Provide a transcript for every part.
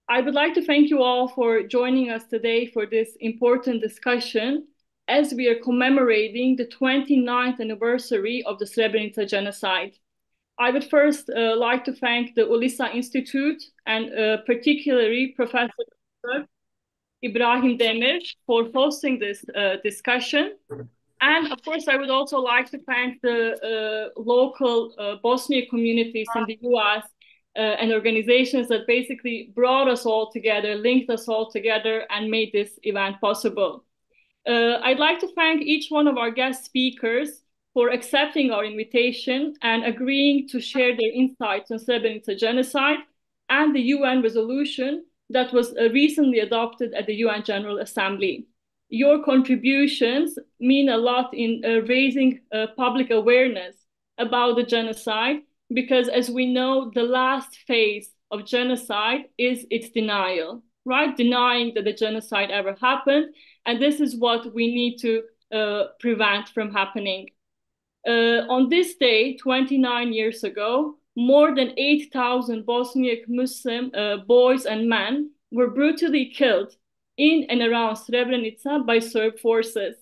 I would like to thank you all for joining us today for this important discussion as we are commemorating the 29th anniversary of the Srebrenica Genocide. I would first like to thank the ULİSA Institute and particularly Professor Ibrahim Demir for hosting this discussion. And of course, I would also like to thank the local Bosnian communities in the US and organizations that basically brought us all together, linked us all together, and made this event possible. I'd like to thank each one of our guest speakers for accepting our invitation and agreeing to share their insights on Srebrenica genocide and the UN resolution that was recently adopted at the UN General Assembly. Your contributions mean a lot in raising public awareness about the genocide because, as we know, the last phase of genocide is its denial, right? Denying that the genocide ever happened. And this is what we need to prevent from happening. On this day, 29 years ago, more than 8,000 Bosniak Muslim boys and men were brutally killed in and around Srebrenica by Serb forces.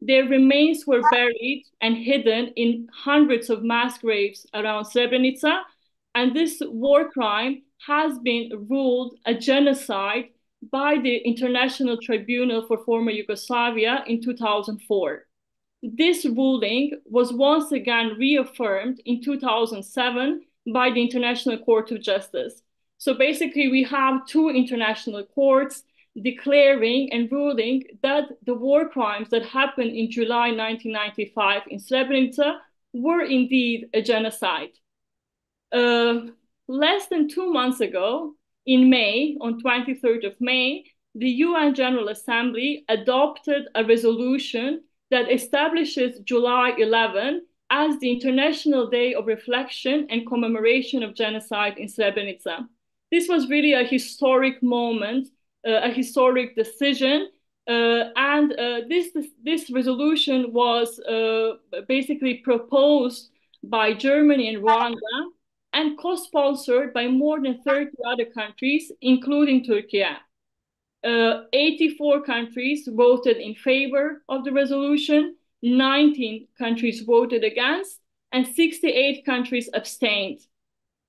Their remains were buried and hidden in hundreds of mass graves around Srebrenica, and this war crime has been ruled a genocide by the International Tribunal for Former Yugoslavia in 2004. This ruling was once again reaffirmed in 2007 by the International Court of Justice. So basically, we have two international courts declaring and ruling that the war crimes that happened in July 1995 in Srebrenica were indeed a genocide. Less than 2 months ago, in May, on 23rd of May, the UN General Assembly adopted a resolution that establishes July 11 as the International Day of Reflection and Commemoration of Genocide in Srebrenica. This was really a historic moment, a historic decision, and this resolution was basically proposed by Germany and Rwanda and co-sponsored by more than 30 other countries, including Turkey. 84 countries voted in favor of the resolution, 19 countries voted against, and 68 countries abstained.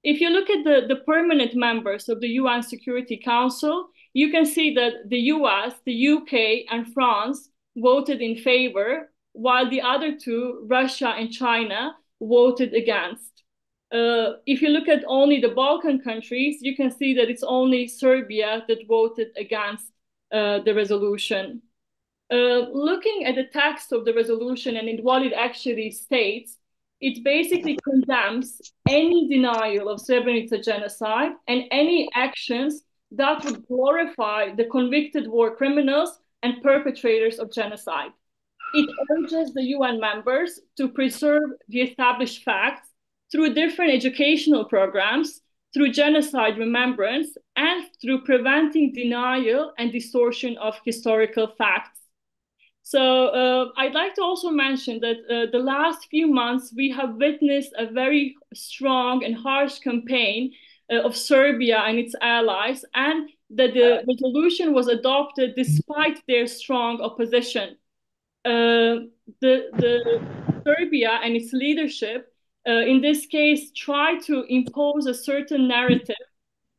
If you look at the permanent members of the UN Security Council, you can see that the US, the UK, and France voted in favor, while the other two, Russia and China, voted against. If you look at only the Balkan countries, you can see that it's only Serbia that voted against the resolution. Looking at the text of the resolution and in what it actually states, it basically condemns any denial of Srebrenica genocide and any actions that would glorify the convicted war criminals and perpetrators of genocide. It urges the UN members to preserve the established facts through different educational programs, through genocide remembrance, and through preventing denial and distortion of historical facts. So I'd like to also mention that the last few months, we have witnessed a very strong and harsh campaign of Serbia and its allies, and that the resolution was adopted despite their strong opposition. The Serbia and its leadership in this case, try to impose a certain narrative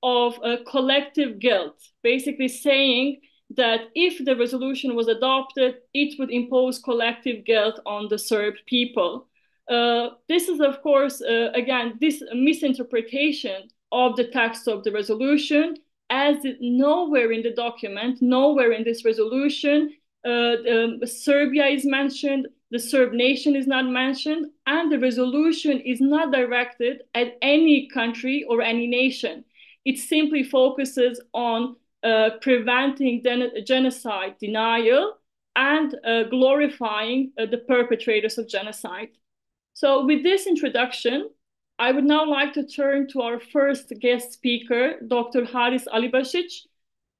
of collective guilt, basically saying that if the resolution was adopted, it would impose collective guilt on the Serb people. This is, of course, again, this misinterpretation of the text of the resolution, as nowhere in the document, nowhere in this resolution, Serbia is mentioned, the Serb nation is not mentioned, and the resolution is not directed at any country or any nation. It simply focuses on preventing genocide denial and glorifying the perpetrators of genocide. So with this introduction, I would now like to turn to our first guest speaker, Dr. Haris Alibasic,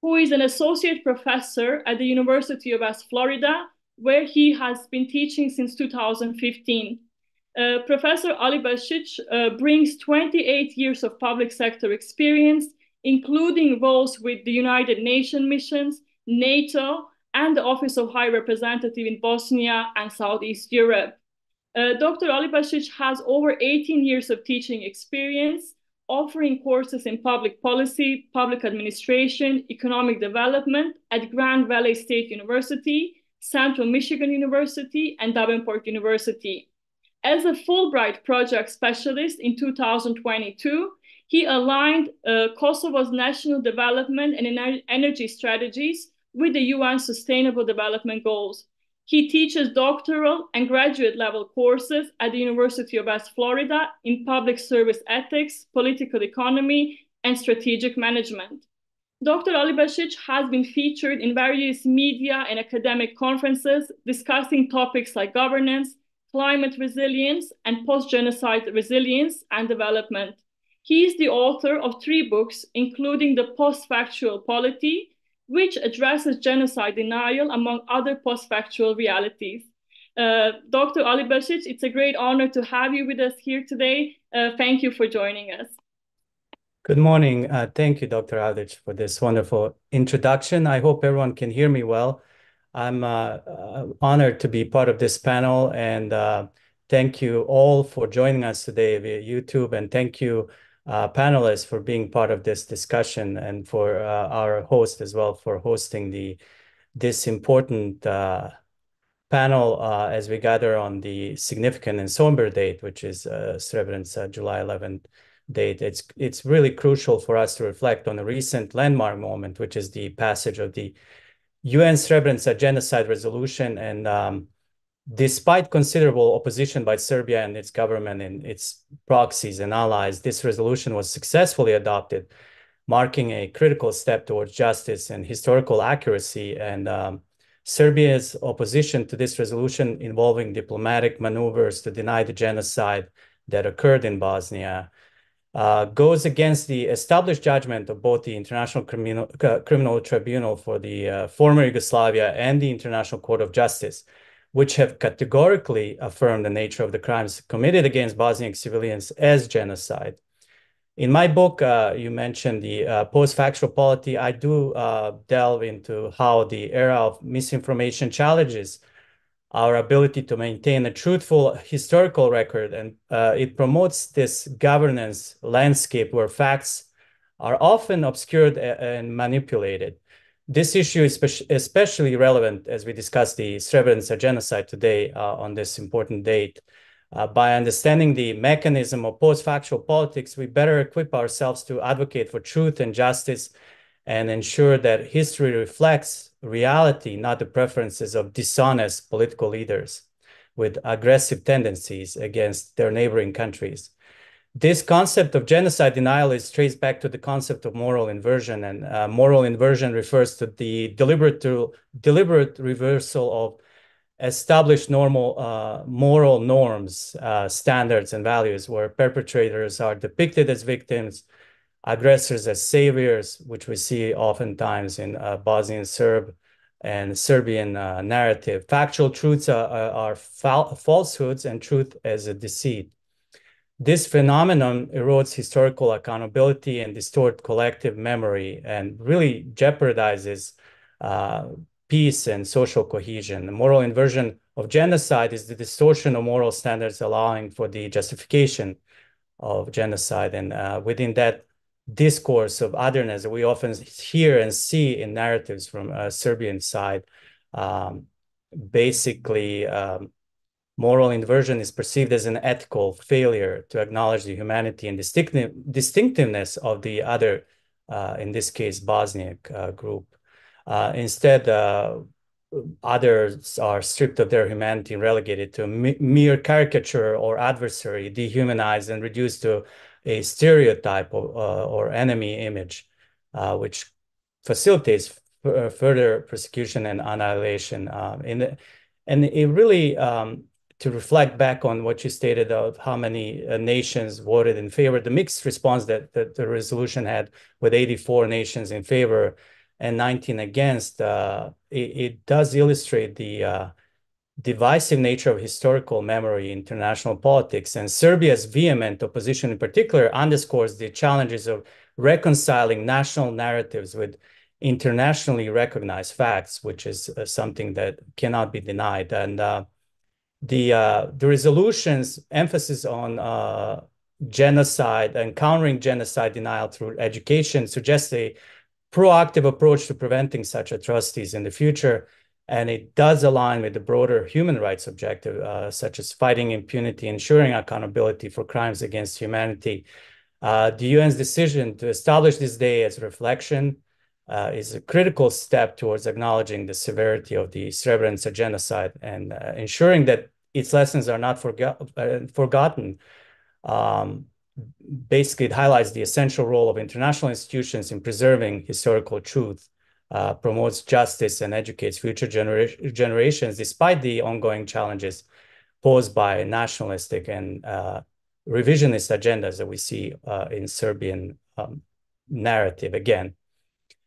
who is an associate professor at the University of West Florida, where he has been teaching since 2015. Professor Alibasic brings 28 years of public sector experience including roles with the United Nations missions, NATO, and the Office of High Representative in Bosnia and Southeast Europe. Dr. Alibasic has over 18 years of teaching experience, offering courses in public policy, public administration, economic development at Grand Valley State University, Central Michigan University, and Davenport University. As a Fulbright project specialist in 2022, he aligned Kosovo's national development and energy strategies with the UN Sustainable Development Goals. He teaches doctoral and graduate level courses at the University of West Florida in public service ethics, political economy, and strategic management. Dr. Alibasic has been featured in various media and academic conferences discussing topics like governance, climate resilience, and post-genocide resilience and development. He is the author of 3 books, including The Post-Factual Polity, which addresses genocide denial, among other post-factual realities. Dr. Alibasic, it's a great honor to have you with us here today. Thank you for joining us. Good morning. Thank you, Dr. Adic, for this wonderful introduction. I hope everyone can hear me well. I'm honored to be part of this panel, and thank you all for joining us today via YouTube, and thank you panelists for being part of this discussion, and for our host as well for hosting this important panel as we gather on the significant and somber date, which is Srebrenica July 11th date. It's really crucial for us to reflect on a recent landmark moment, which is the passage of the UN Srebrenica Genocide Resolution. And despite considerable opposition by Serbia and its government and its proxies and allies, this resolution was successfully adopted, marking a critical step towards justice and historical accuracy. And Serbia's opposition to this resolution, involving diplomatic maneuvers to deny the genocide that occurred in Bosnia, goes against the established judgment of both the International Criminal Tribunal for the former Yugoslavia and the International Court of Justice, which have categorically affirmed the nature of the crimes committed against Bosniak civilians as genocide. In my book, you mentioned the post-factual polity. I do delve into how the era of misinformation challenges our ability to maintain a truthful historical record, and it promotes this governance landscape where facts are often obscured and manipulated. This issue is especially relevant as we discuss the Srebrenica genocide today on this important date. By understanding the mechanism of post-factual politics, we better equip ourselves to advocate for truth and justice and ensure that history reflects reality, not the preferences of dishonest political leaders with aggressive tendencies against their neighboring countries. This concept of genocide denial is traced back to the concept of moral inversion, and moral inversion refers to the deliberate reversal of established moral norms, standards, and values, where perpetrators are depicted as victims, aggressors as saviors, which we see oftentimes in Bosnian Serb and Serbian narrative. Factual truths are falsehoods, and truth as a deceit. This phenomenon erodes historical accountability and distorts collective memory, and really jeopardizes peace and social cohesion. The moral inversion of genocide is the distortion of moral standards, allowing for the justification of genocide. And within that discourse of otherness that we often hear and see in narratives from Serbian side, basically moral inversion is perceived as an ethical failure to acknowledge the humanity and distinctiveness of the other, in this case, Bosniak group. Instead, others are stripped of their humanity and relegated to a mere caricature or adversary, dehumanized and reduced to a stereotype or enemy image, which facilitates further persecution and annihilation. And it really, to reflect back on what you stated of how many nations voted in favor, the mixed response that the resolution had, with 84 nations in favor and 19 against, it does illustrate the divisive nature of historical memory in international politics. And Serbia's vehement opposition in particular underscores the challenges of reconciling national narratives with internationally recognized facts, which is something that cannot be denied. And the resolution's emphasis on genocide and countering genocide denial through education suggests a proactive approach to preventing such atrocities in the future. And it does align with the broader human rights objective, such as fighting impunity, ensuring accountability for crimes against humanity. The UN's decision to establish this day as reflection is a critical step towards acknowledging the severity of the Srebrenica genocide and ensuring that its lessons are not forgotten. Basically, it highlights the essential role of international institutions in preserving historical truth, promotes justice, and educates future generations despite the ongoing challenges posed by nationalistic and revisionist agendas that we see in Serbian narrative again.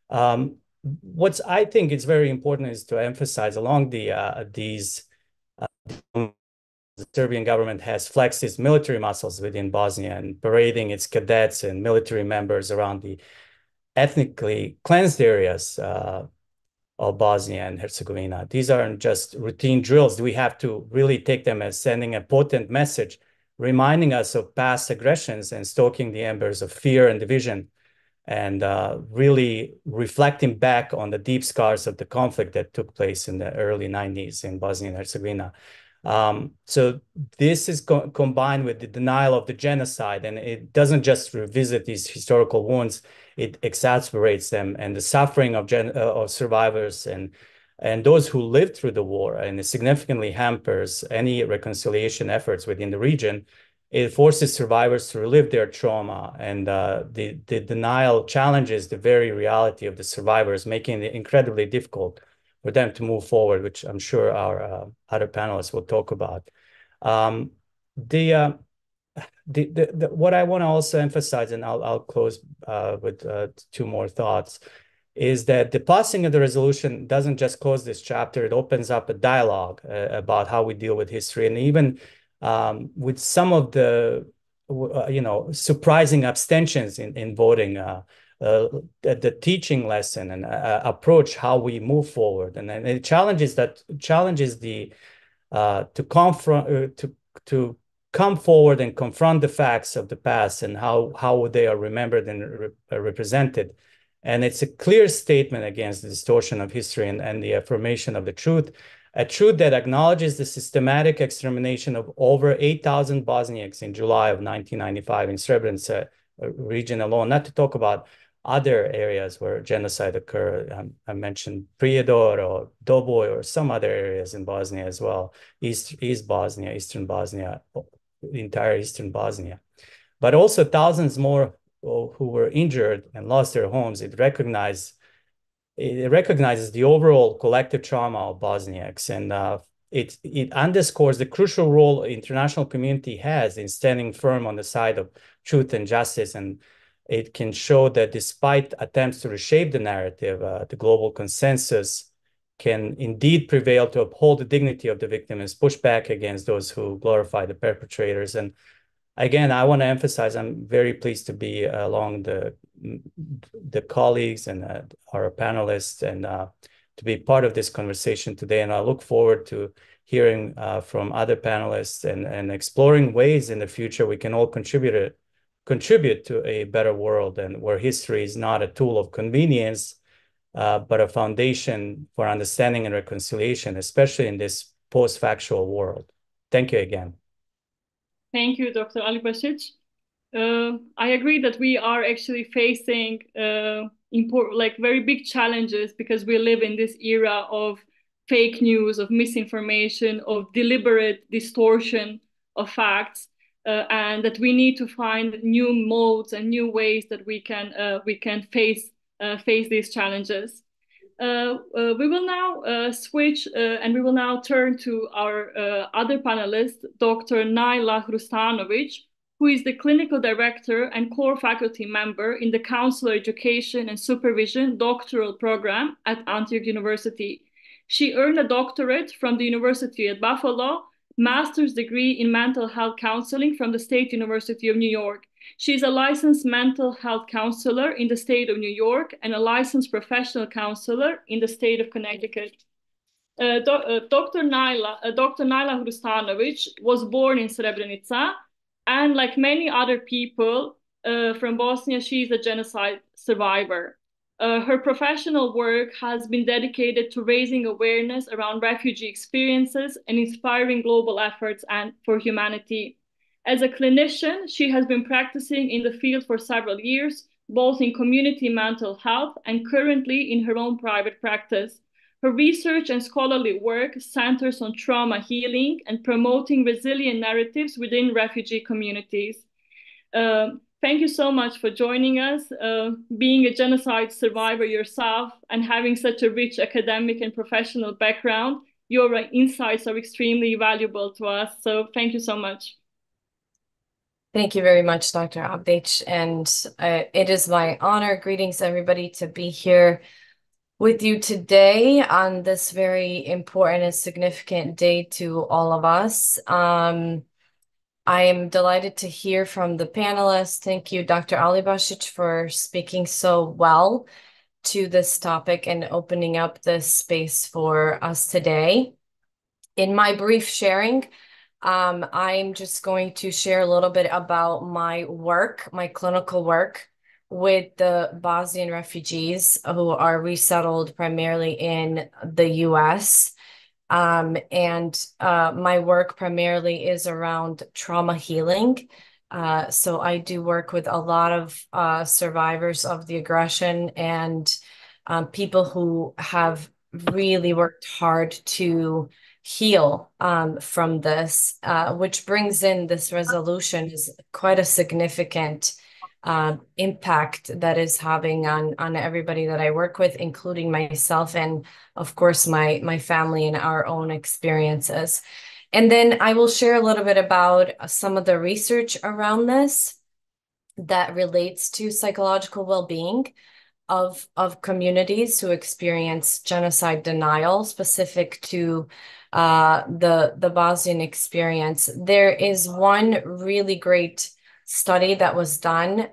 What I think is very important is to emphasize along these the Serbian government has flexed its military muscles within Bosnia and parading its cadets and military members around the ethnically cleansed areas of Bosnia and Herzegovina. These aren't just routine drills. We have to really take them as sending a potent message, reminding us of past aggressions and stoking the embers of fear and division, and really reflecting back on the deep scars of the conflict that took place in the early 90s in Bosnia and Herzegovina. So this is combined with the denial of the genocide, and it doesn't just revisit these historical wounds, it exacerbates them, and the suffering of survivors and those who lived through the war, and it significantly hampers any reconciliation efforts within the region. It forces survivors to relive their trauma, and the denial challenges the very reality of the survivors, making it incredibly difficult for them to move forward, which I'm sure our other panelists will talk about. What I want to also emphasize, and I'll close with two more thoughts, is that the passing of the resolution doesn't just close this chapter, it opens up a dialogue about how we deal with history, and even with some of the surprising abstentions in voting, the teaching lesson and approach how we move forward, and it challenges the to come forward and confront the facts of the past and how they are remembered and represented. And it's a clear statement against the distortion of history and the affirmation of the truth, a truth that acknowledges the systematic extermination of over 8,000 Bosniaks in July of 1995 in Srebrenica region alone, not to talk about other areas where genocide occurred. I mentioned Prijedor or Doboj or some other areas in Bosnia as well, East Bosnia, Eastern Bosnia, the entire Eastern Bosnia. But also thousands more who were injured and lost their homes. It recognizes the overall collective trauma of Bosniaks, and it underscores the crucial role the international community has in standing firm on the side of truth and justice. And it can show that despite attempts to reshape the narrative, the global consensus can indeed prevail to uphold the dignity of the victims, push back against those who glorify the perpetrators. And again, I want to emphasize, I'm very pleased to be along the colleagues and our panelists and to be part of this conversation today. And I look forward to hearing from other panelists and exploring ways in the future we can all contribute to a better world, and where history is not a tool of convenience, but a foundation for understanding and reconciliation, especially in this post-factual world. Thank you again. Thank you, Dr. Alibasic. I agree that we are actually facing very big challenges because we live in this era of fake news, of misinformation, of deliberate distortion of facts, and that we need to find new modes and new ways that we can face these challenges. We will now switch and we will now turn to our other panelist, Dr. Naila Hrustanovic, who is the clinical director and core faculty member in the Counselor Education and Supervision doctoral program at Antioch University. She earned a doctorate from the University at Buffalo, master's degree in mental health counseling from the State University of New York. She's a licensed mental health counselor in the state of New York and a licensed professional counselor in the state of Connecticut. Dr. Naila Hrustanovic was born in Srebrenica, and like many other people from Bosnia, she is a genocide survivor. Her professional work has been dedicated to raising awareness around refugee experiences and inspiring global efforts and for humanity. As a clinician, she has been practicing in the field for several years, both in community mental health and currently in her own private practice. Her research and scholarly work centers on trauma healing and promoting resilient narratives within refugee communities. Thank you so much for joining us. Being a genocide survivor yourself and having such a rich academic and professional background, your insights are extremely valuable to us. So thank you so much. Thank you very much, Dr. Abdic. And it is my honor, greetings everybody, to be here with you today on this very important and significant day to all of us. I am delighted to hear from the panelists. Thank you, Dr. Alibasic, for speaking so well to this topic and opening up this space for us today. In my brief sharing, I'm just going to share a little bit about my work, my clinical work with the Bosnian refugees who are resettled primarily in the US. My work primarily is around trauma healing. So I do work with a lot of survivors of the aggression and people who have really worked hard to heal from this, which brings in this resolution is quite a significant impact that is having on everybody that I work with, including myself and, of course, my family and our own experiences. And then I will share a little bit about some of the research around this that relates to psychological well-being of communities who experience genocide denial, specific to the Bosnian experience. There is one really great study that was done,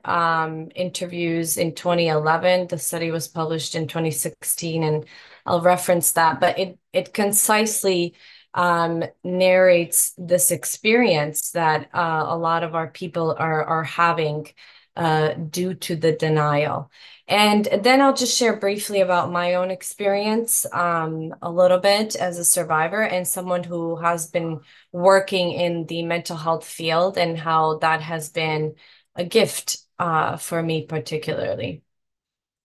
interviews in 2011. The study was published in 2016, and I'll reference that, but it concisely narrates this experience that a lot of our people are having due to the denial. And then I'll just share briefly about my own experience a little bit as a survivor and someone who has been working in the mental health field and how that has been a gift for me particularly.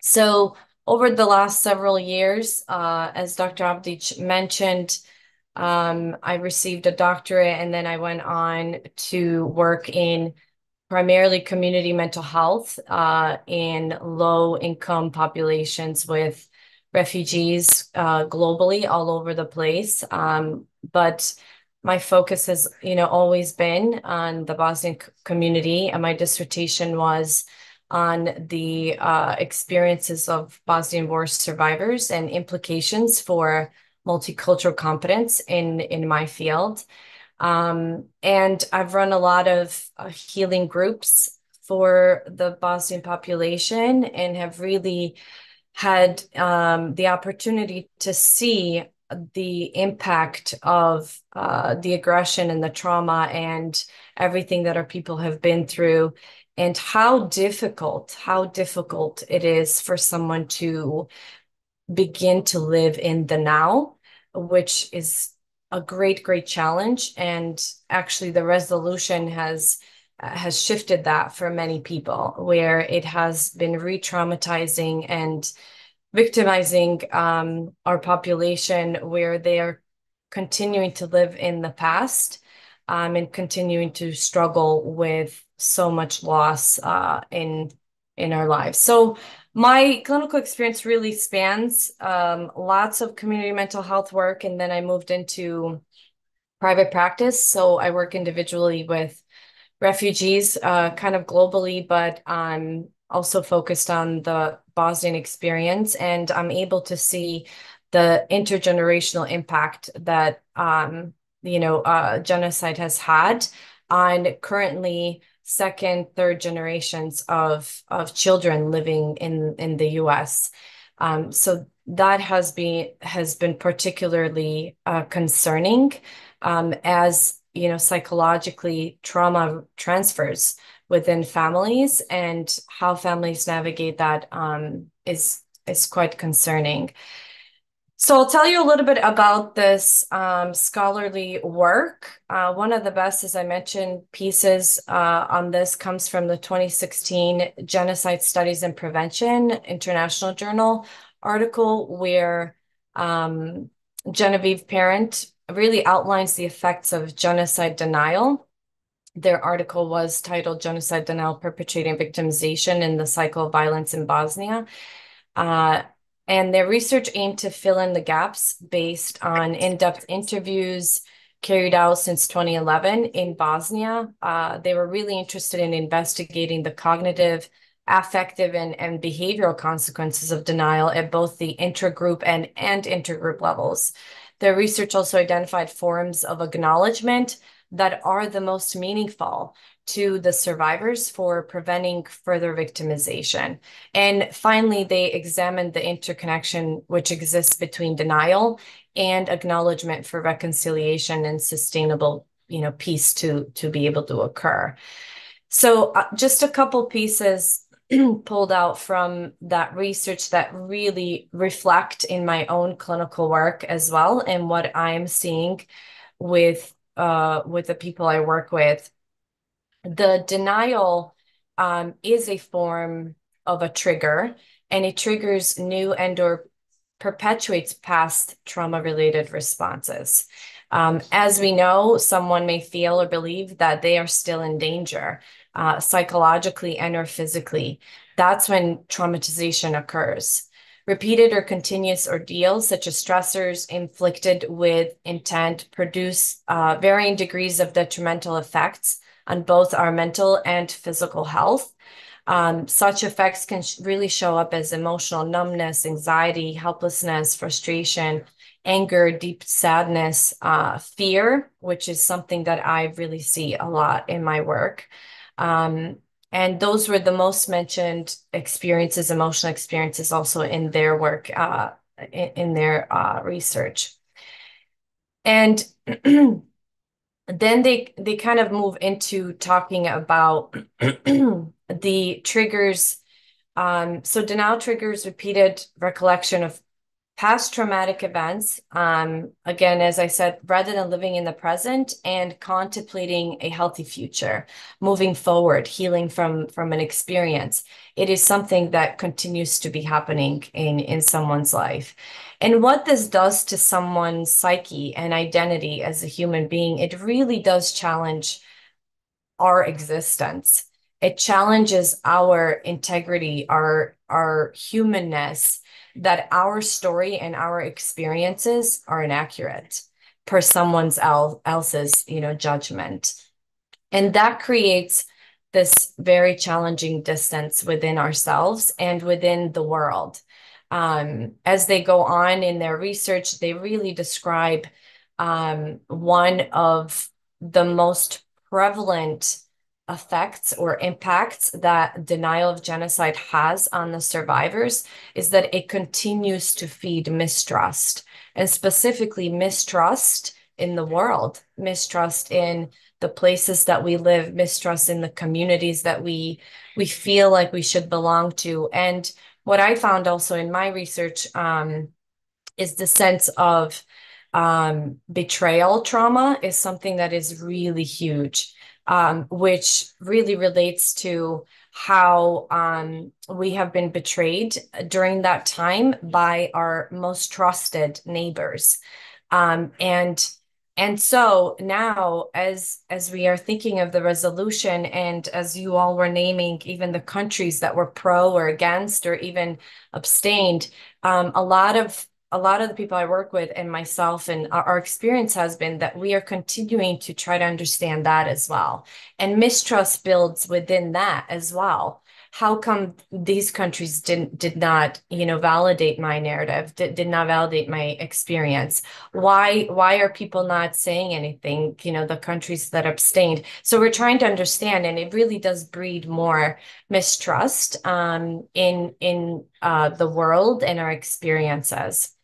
So over the last several years, as Dr. Abdic mentioned, I received a doctorate and then I went on to work in primarily community mental health in low-income populations with refugees globally all over the place. But my focus has, always been on the Bosnian community, and my dissertation was on the experiences of Bosnian War survivors and implications for multicultural competence in my field. And I've run a lot of healing groups for the Bosnian population and have really had the opportunity to see the impact of the aggression and the trauma and everything that our people have been through, and how difficult it is for someone to begin to live in the now, which is a great challenge. And actually the resolution has shifted that for many people, where it has been re-traumatizing and victimizing our population, where they are continuing to live in the past and continuing to struggle with so much loss in our lives. So my clinical experience really spans lots of community mental health work, and then I moved into private practice. So I work individually with refugees kind of globally, but I'm also focused on the Bosnian experience, and I'm able to see the intergenerational impact that genocide has had on currently second, third generations of children living in the US. So that has been particularly concerning, as psychologically trauma transfers within families, and how families navigate that is quite concerning. So I'll tell you a little bit about this scholarly work. One of the best, as I mentioned, pieces on this comes from the 2016 Genocide Studies and Prevention International Journal article, where Genevieve Parent really outlines the effects of genocide denial. Their article was titled Genocide Denial, Perpetrating Victimization in the Cycle of Violence in Bosnia. And their research aimed to fill in the gaps based on in-depth interviews carried out since 2011 in Bosnia. They were really interested in investigating the cognitive, affective, and behavioral consequences of denial at both the intragroup and intergroup levels. Their research also identified forms of acknowledgement that are the most meaningful to the survivors for preventing further victimization. And finally, they examined the interconnection which exists between denial and acknowledgement for reconciliation and sustainable, peace to be able to occur. So just a couple pieces pulled out from that research that really reflect in my own clinical work as well, and what I'm seeing with the people I work with. The denial is a form of a trigger, and it triggers new and/or perpetuates past trauma-related responses. As we know, someone may feel or believe that they are still in danger, psychologically and/or physically. That's when traumatization occurs. Repeated or continuous ordeals, such as stressors inflicted with intent, produce varying degrees of detrimental effects on both our mental and physical health. Such effects can really show up as emotional numbness, anxiety, helplessness, frustration, anger, deep sadness, fear, which is something that I really see a lot in my work. And those were the most mentioned experiences, emotional experiences, also in their work, in their research. And then they kind of move into talking about the triggers. So denial triggers repeated recollection of past traumatic events. Again, as I said, rather than living in the present and contemplating a healthy future, moving forward, healing from an experience, it is something that continues to be happening in someone's life. And what this does to someone's psyche and identity as a human being, it really does challenge our existence. It challenges our integrity, our humanness, that our story and our experiences are inaccurate per someone else's, judgment. And that creates this very challenging distance within ourselves and within the world. As they go on in their research, they really describe one of the most prevalent effects or impacts that denial of genocide has on the survivors is that it continues to feed mistrust, and specifically mistrust in the world, mistrust in the places that we live, mistrust in the communities that we feel like we should belong to. And what I found also in my research is the sense of betrayal trauma is something that is really huge. Which really relates to how we have been betrayed during that time by our most trusted neighbors. And so now, as we are thinking of the resolution, and as you all were naming even the countries that were pro or against or even abstained, a lot of the people I work with and myself and our experience has been that we are continuing to try to understand that as well. And mistrust builds within that as well. how come these countries did not, validate my narrative, did not validate my experience? Why are people not saying anything, the countries that abstained? So we're trying to understand, and it really does breed more mistrust in the world and our experiences.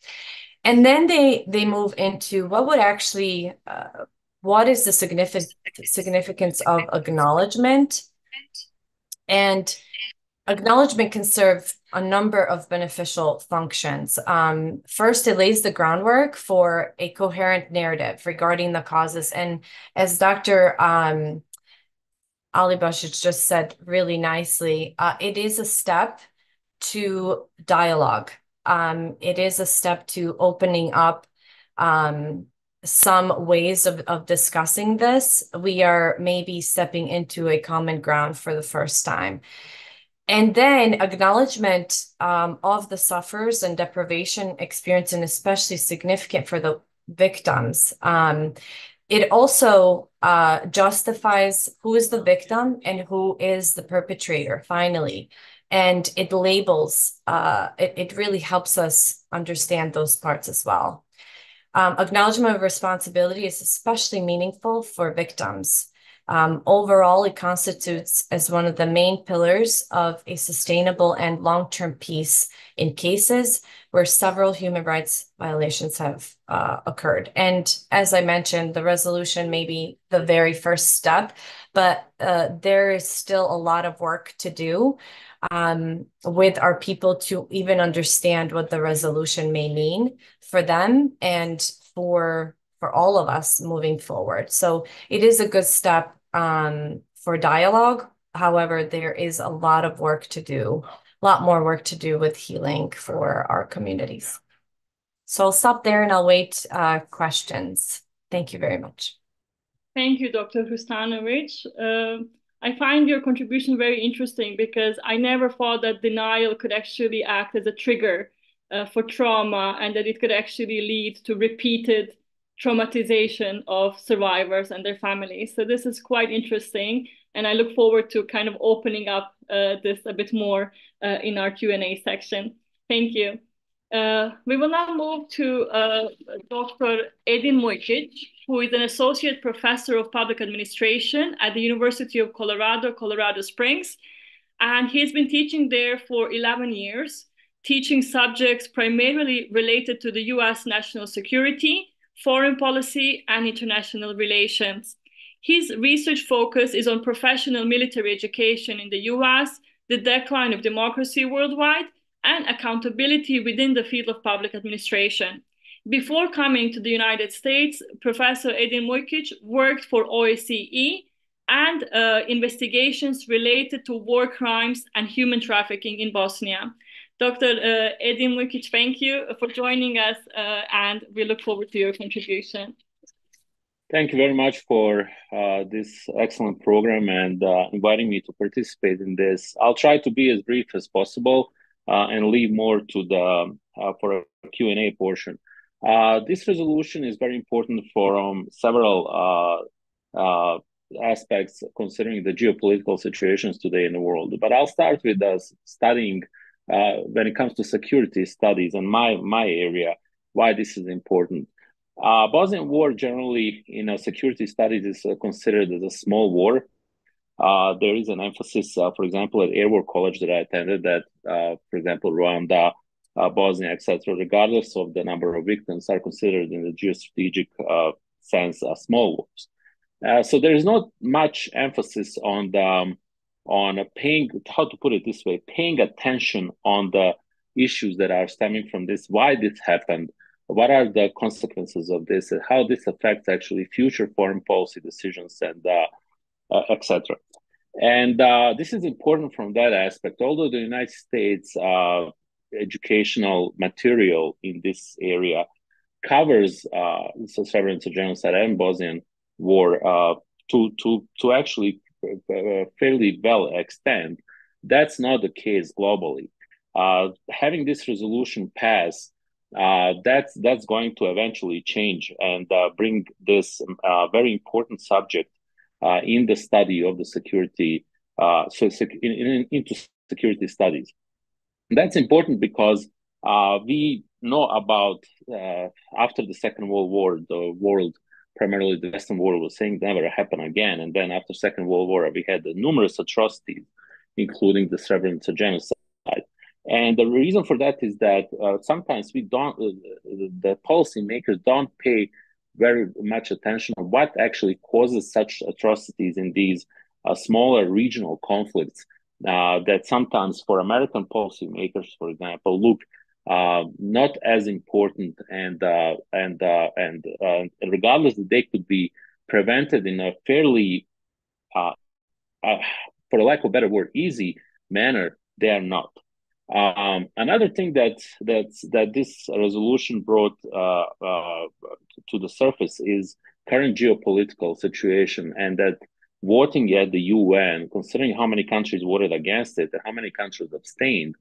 And then they move into what is the significance of acknowledgement? And acknowledgement can serve a number of beneficial functions. First, it lays the groundwork for a coherent narrative regarding the causes. And as Dr. Ali Basic just said really nicely, it is a step to dialogue. It is a step to opening up some ways of discussing this. We are maybe stepping into a common ground for the first time. And then acknowledgement of the sufferers and deprivation experience, and especially significant for the victims. It also justifies who is the victim and who is the perpetrator, finally. And it labels, it really helps us understand those parts as well. Acknowledgement of responsibility is especially meaningful for victims. Overall, it constitutes as one of the main pillars of a sustainable and long-term peace in cases where several human rights violations have occurred. And as I mentioned, the resolution may be the very first step, but there is still a lot of work to do with our people to even understand what the resolution may mean for them and for all of us moving forward. So it is a good step for dialogue. However, there is a lot of work to do, a lot more work to do with healing for our communities. So I'll stop there and I'll wait questions. Thank you very much. Thank you, Dr. Hrustanovic. I find your contribution very interesting because I never thought that denial could actually act as a trigger for trauma, and that it could actually lead to repeated traumatization of survivors and their families. So this is quite interesting, and I look forward to kind of opening up this a bit more in our Q&A section. Thank you. We will now move to Dr. Edin Mujkic, who is an associate professor of public administration at the University of Colorado, Colorado Springs. And he's been teaching there for 11 years, teaching subjects primarily related to the US national security, foreign policy, and international relations. His research focus is on professional military education in the US, the decline of democracy worldwide, and accountability within the field of public administration. Before coming to the United States, Professor Edin Mujkic worked for OSCE and investigations related to war crimes and human trafficking in Bosnia. Dr. Edin Mujkic, thank you for joining us, and we look forward to your contribution. Thank you very much for this excellent program and inviting me to participate in this. I'll try to be as brief as possible and leave more to the for a Q&A portion. This resolution is very important for several aspects considering the geopolitical situations today in the world. But I'll start with studying when it comes to security studies and my area, why this is important. Bosnian War generally in security studies is considered as a small war. There is an emphasis, for example, at Air War College that I attended, that, for example, Rwanda, Bosnia, etc., regardless of the number of victims, are considered in the geostrategic sense small wars. So there is not much emphasis on paying, how to put it this way, paying attention on the issues that are stemming from this, why this happened, what are the consequences of this, and how this affects actually future foreign policy decisions and etc. And this is important from that aspect. Although the United States educational material in this area covers the Srebrenica Genocide and Bosnian War to actually fairly well extent, that's not the case globally. Having this resolution pass, that's going to eventually change and bring this very important subject in the study of the security into security studies. That's important because we know about after the Second World War, the world, primarily the Western world, was saying never happen again. And then after Second World War, we had numerous atrocities, including the Srebrenica Genocide. And the reason for that is that sometimes we don't, the policymakers don't pay very much attention on what actually causes such atrocities in these smaller regional conflicts that sometimes for American policymakers, for example, look not as important, and regardless that they could be prevented in a fairly, for lack of a better word, easy manner, they are not. Another thing that this resolution brought to the surface is current geopolitical situation, and that voting at the UN, considering how many countries voted against it and how many countries abstained,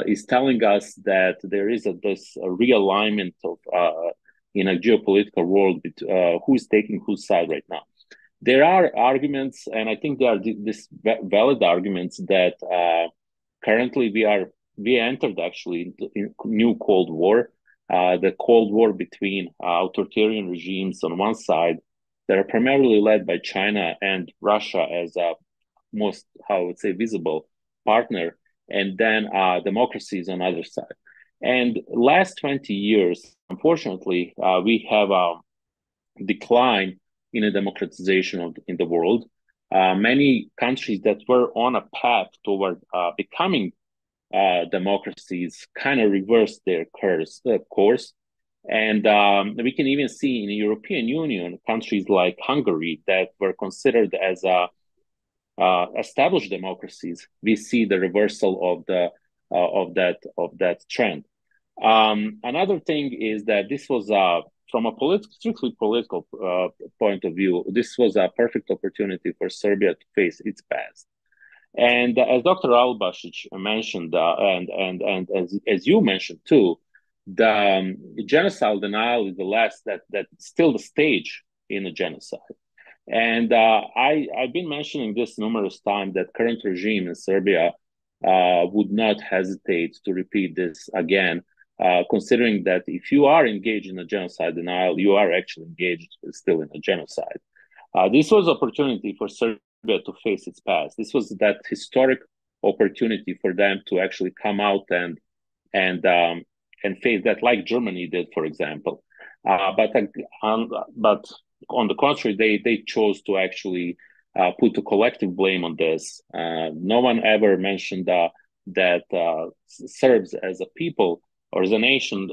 is telling us that there is this realignment of in a geopolitical world who is taking whose side right now. There are arguments, and I think there are these valid arguments that currently we entered actually in new Cold War, the Cold War between authoritarian regimes on one side that are primarily led by China and Russia as a most, how I would say, visible partner, and then democracies on the other side. And last 20 years, unfortunately, we have a decline in a democratization in the world. Many countries that were on a path toward becoming democracies kind of reversed their course. And we can even see in the European Union, countries like Hungary that were considered as established democracies, we see the reversal of that trend. Another thing is that this was from a strictly political point of view, this was a perfect opportunity for Serbia to face its past. And as Dr. Albasic mentioned, and as you mentioned too, the genocidal denial is the last that's still the stage in a genocide. And I've been mentioning this numerous times that current regime in Serbia would not hesitate to repeat this again, considering that if you are engaged in a genocide denial, you are actually engaged still in a genocide. This was opportunity for Serbia to face its past. This was that historic opportunity for them to actually come out and face that, like Germany did, for example. But on the contrary, they chose to actually put a collective blame on this. No one ever mentioned that Serbs as a people or as a nation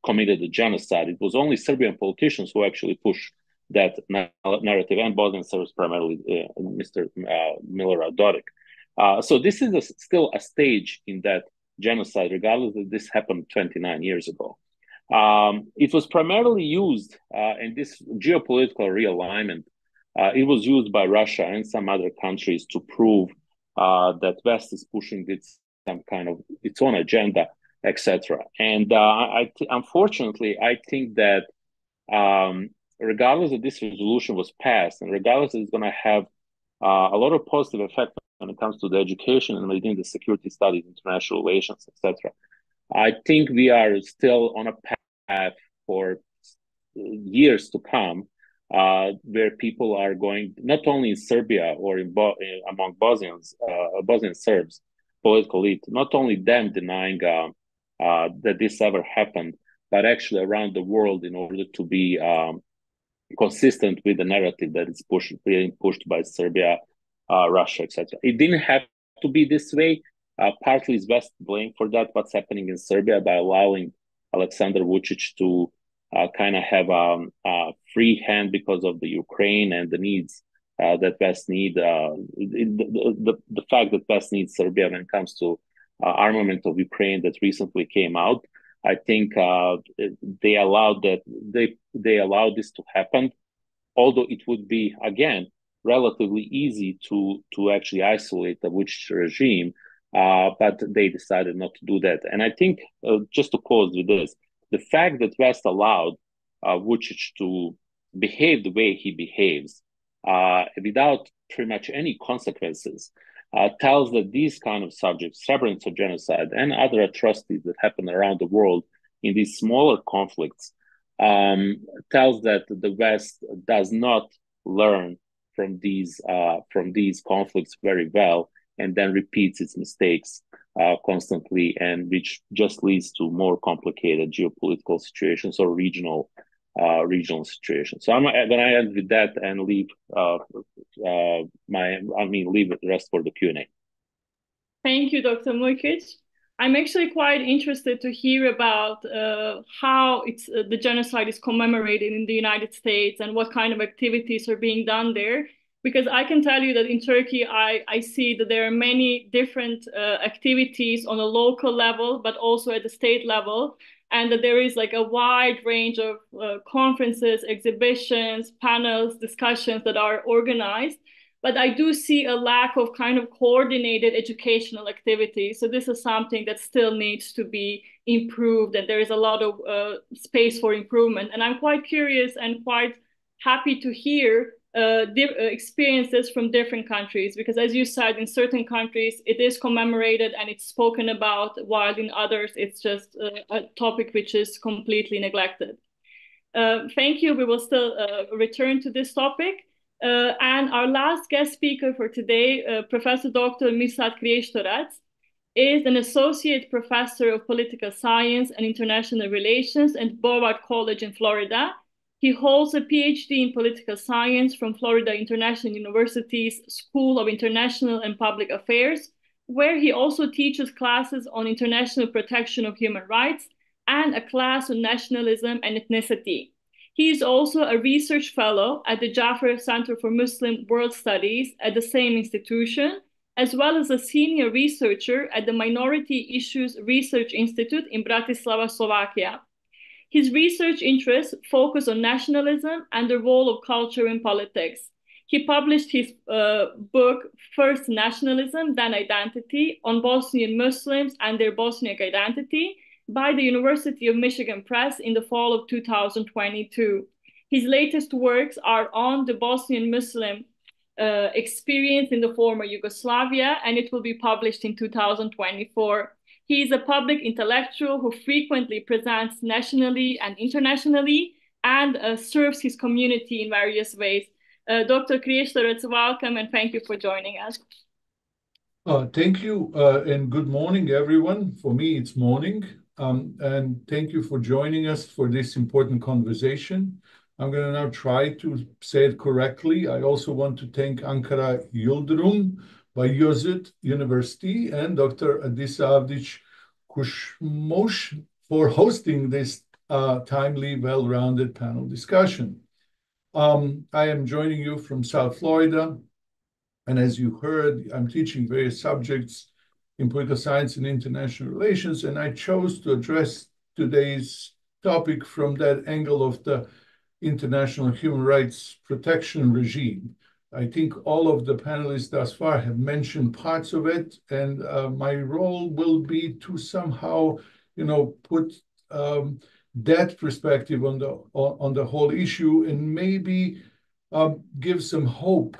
committed a genocide. It was only Serbian politicians who actually pushed that narrative, and Bosnian Serbs primarily, Mr. Milorad Dodik. So this is still a stage in that genocide, regardless that this happened 29 years ago. It was primarily used in this geopolitical realignment. It was used by Russia and some other countries to prove that West is pushing some kind of its own agenda, etc. And unfortunately, I think that regardless that this resolution was passed, and regardless that it's going to have a lot of positive effect when it comes to the education and within the security studies, international relations, etc., I think we are still on a path for years to come where people are going, not only in Serbia or among Bosnian Serbs, political elite, not only them denying that this ever happened, but actually around the world in order to be consistent with the narrative that is being pushed by Serbia, Russia, etc. It didn't have to be this way. Partly is West blamed for that, what's happening in Serbia, by allowing Aleksandar Vučić to kind of have a free hand because of the Ukraine and the needs that West need. The fact that West needs Serbia when it comes to armament of Ukraine that recently came out, I think they allowed this to happen, although it would be, again, relatively easy to actually isolate the Vučić regime, but they decided not to do that. And I think, just to close with this, the fact that West allowed Vučić to behave the way he behaves without pretty much any consequences tells that these kind of subjects, Srebrenica genocide and other atrocities that happen around the world in these smaller conflicts, tells that the West does not learn from these conflicts very well, and then repeats its mistakes constantly, and which just leads to more complicated geopolitical situations or regional situations. So I'm going to end with that and leave leave the rest for the Q&A. Thank you, Dr. Mujkic. I'm actually quite interested to hear about how the genocide is commemorated in the United States and what kind of activities are being done there. Because I can tell you that in Turkey, I see that there are many different activities on a local level, but also at the state level, and that there is like a wide range of conferences, exhibitions, panels, discussions that are organized. But I do see a lack of kind of coordinated educational activity. So this is something that still needs to be improved, and there is a lot of space for improvement. And I'm quite curious and quite happy to hear experiences from different countries, because as you said, in certain countries it is commemorated and it's spoken about, while in others it's just a topic which is completely neglected. Thank you. We will still return to this topic. And our last guest speaker for today, Professor Dr. Mirsad Kriyeshtorac, is an associate professor of political science and international relations at Broward College in Florida. He holds a PhD in political science from Florida International University's School of International and Public Affairs, where he also teaches classes on international protection of human rights and a class on nationalism and ethnicity. He is also a research fellow at the Jaffer Center for Muslim World Studies at the same institution, as well as a senior researcher at the Minority Issues Research Institute in Bratislava, Slovakia. His research interests focus on nationalism and the role of culture in politics. He published his book, First Nationalism, Then Identity, on Bosnian Muslims and their Bosniak identity, by the University of Michigan Press in the fall of 2022. His latest works are on the Bosnian Muslim experience in the former Yugoslavia, and it will be published in 2024. He is a public intellectual who frequently presents nationally and internationally and serves his community in various ways. Dr. Kriyeshtorac, welcome, and thank you for joining us. Thank you, and good morning, everyone. For me, it's morning. And thank you for joining us for this important conversation. I'm going to now try to say it correctly. I also want to thank Ankara Yildirim Bayezid University and Dr. Adisa Avdic Kushmosh for hosting this timely, well-rounded panel discussion. I am joining you from South Florida, and as you heard, I'm teaching various subjects in political science and international relations, and I chose to address today's topic from that angle of the international human rights protection regime. I think all of the panelists thus far have mentioned parts of it, and my role will be to somehow, put that perspective on the whole issue, and maybe give some hope,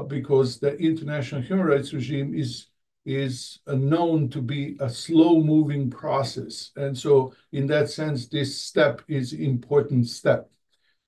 because the international human rights regime is known to be a slow-moving process. And so in that sense, this step is an important step.